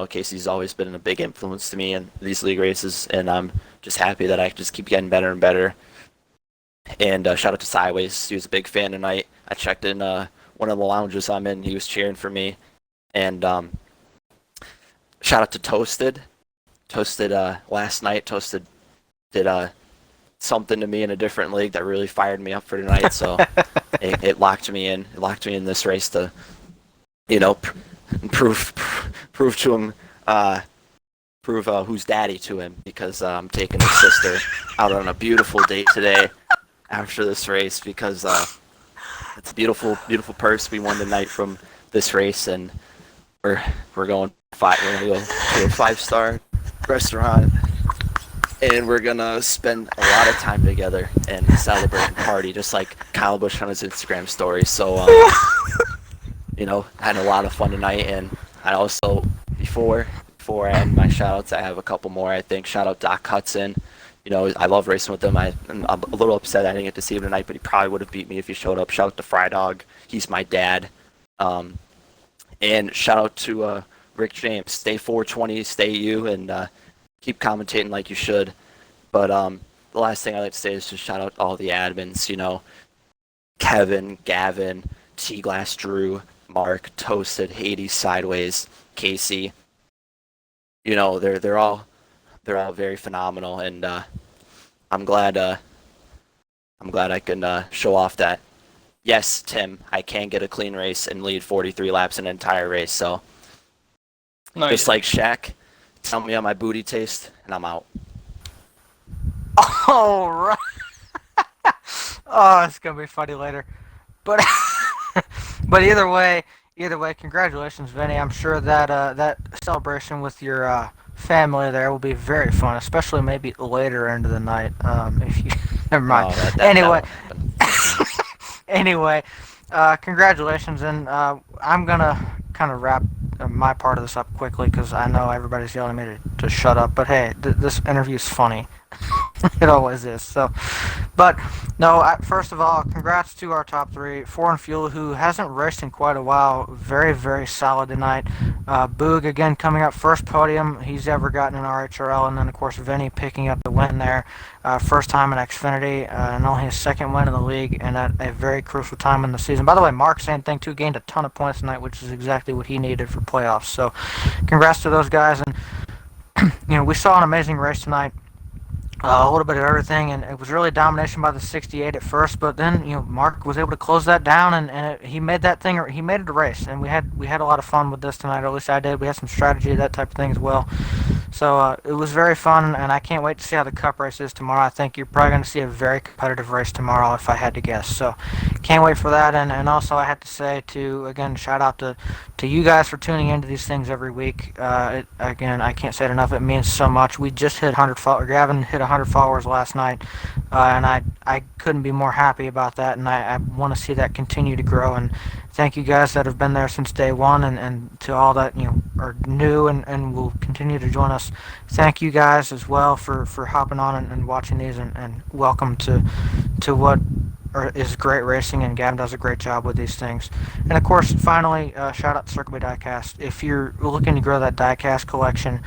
Casey's always been a big influence to me in these league races, and I'm just happy that I just keep getting better and better. And shout out to Sideways. He was a big fan tonight. I checked in one of the lounges I'm in. He was cheering for me. And shout out to Toasted. Toasted last night. Toasted did something to me in a different league that really fired me up for tonight. So it locked me in. It locked me in this race to, prove to him, prove who's daddy to him, because I'm taking his sister out on a beautiful date today after this race, because it's a beautiful purse we won tonight from this race, and we're going to go to a 5-star restaurant, and we're gonna spend a lot of time together and celebrate and party, just like Kyle Busch on his Instagram story. So I had a lot of fun tonight, and I also, before I end my shout-outs, I have a couple more, I think. Shout out Doc Hudson. You know, I love racing with him. I'm a little upset I didn't get to see him tonight, but he probably would have beat me if he showed up. Shout out to Fry Dog. He's my dad. And shout out to Rick James. Stay 420, stay you, and keep commentating like you should. But the last thing I'd like to say is just shout out all the admins, you know, Kevin, Gavin, T-Glass Drew, Mark, Toasted, Hades, Sideways, Casey. You know, they're all very phenomenal, and I'm glad I can show off that. Yes, Tim, I can get a clean race and lead 43 laps an entire race. So, just like Shaq, tell me on my booty taste, and I'm out. All right. Oh, it's gonna be funny later, but but either way, congratulations, Vinny. I'm sure that that celebration with your family there will be very fun, especially maybe later into the night. If you never mind. Oh, Anyway. that Anyway, congratulations, and I'm gonna kind of wrap my part of this up quickly because I know everybody's yelling at me to shut up. But hey, this interview's funny. It always is. So, but no. First of all, congrats to our top three. Foreign Fuel, who hasn't raced in quite a while, very very solid tonight. Boog again coming up first podium he's ever gotten in RHRL, and then of course Vinny picking up the win there, first time in Xfinity, and only his second win in the league, and at a very crucial time in the season. By the way, Mark, same thing too, gained a ton of points tonight, which is exactly what he needed for playoffs. So, congrats to those guys, and you know we saw an amazing race tonight. A little bit of everything, and it was really domination by the 68 at first, but then you know Mark was able to close that down, and he made that thing. He made it a race, and we had a lot of fun with this tonight. Or at least I did. We had some strategy, that type of thing as well. So it was very fun, and I can't wait to see how the Cup race is tomorrow. I think you're probably going to see a very competitive race tomorrow, if I had to guess. So can't wait for that, and also I have to say again shout out to you guys for tuning into these things every week. Again, I can't say it enough. It means so much. We just hit 100 followers. Gavin hit 100 followers last night, and I couldn't be more happy about that, and I want to see that continue to grow. And thank you guys that have been there since day one, and to all that you know are new and will continue to join us. Thank you guys as well for hopping on and watching these, and welcome to what is great racing, and Gavin does a great job with these things. And of course, finally, shout out to Circle B Diecast. If you're looking to grow that diecast collection,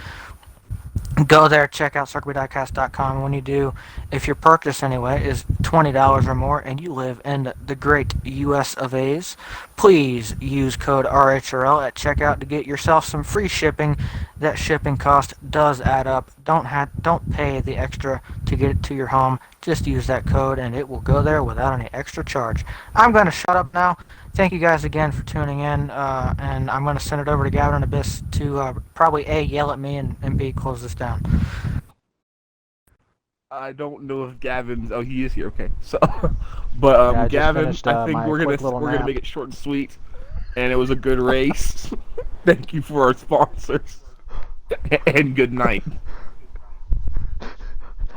go there, check out circlediecast.com. When you do, if your purchase anyway is $20 or more and you live in the great US of A's, please use code RHRL at checkout to get yourself some free shipping. That shipping cost does add up. Don't pay the extra to get it to your home. Just use that code and it will go there without any extra charge. I'm going to shut up now. Thank you guys again for tuning in, and I'm going to send it over to Gavin and Abyss to probably A, yell at me, and B, close this down. I don't know if Gavin's. Oh, he is here. Okay, so, but Yeah, I just Gavin, finished, I think my we're quick little gonna nap. make it short and sweet, and it was a good race. Thank you for our sponsors, and good night.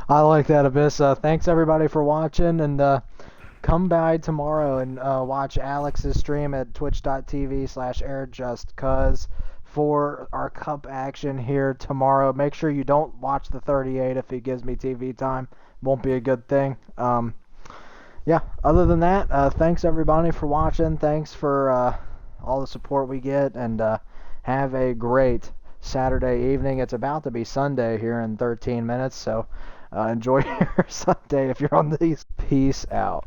I like that, Abyss. Thanks everybody for watching, and come by tomorrow and watch Alex's stream at twitch.tv/airjustcuz for our Cup action here tomorrow. Make sure you don't watch the 38 if he gives me TV time. Won't be a good thing. Yeah, other than that, thanks everybody for watching. Thanks for all the support we get, and have a great Saturday evening. It's about to be Sunday here in 13 minutes, so enjoy your Sunday if you're on these. Peace out.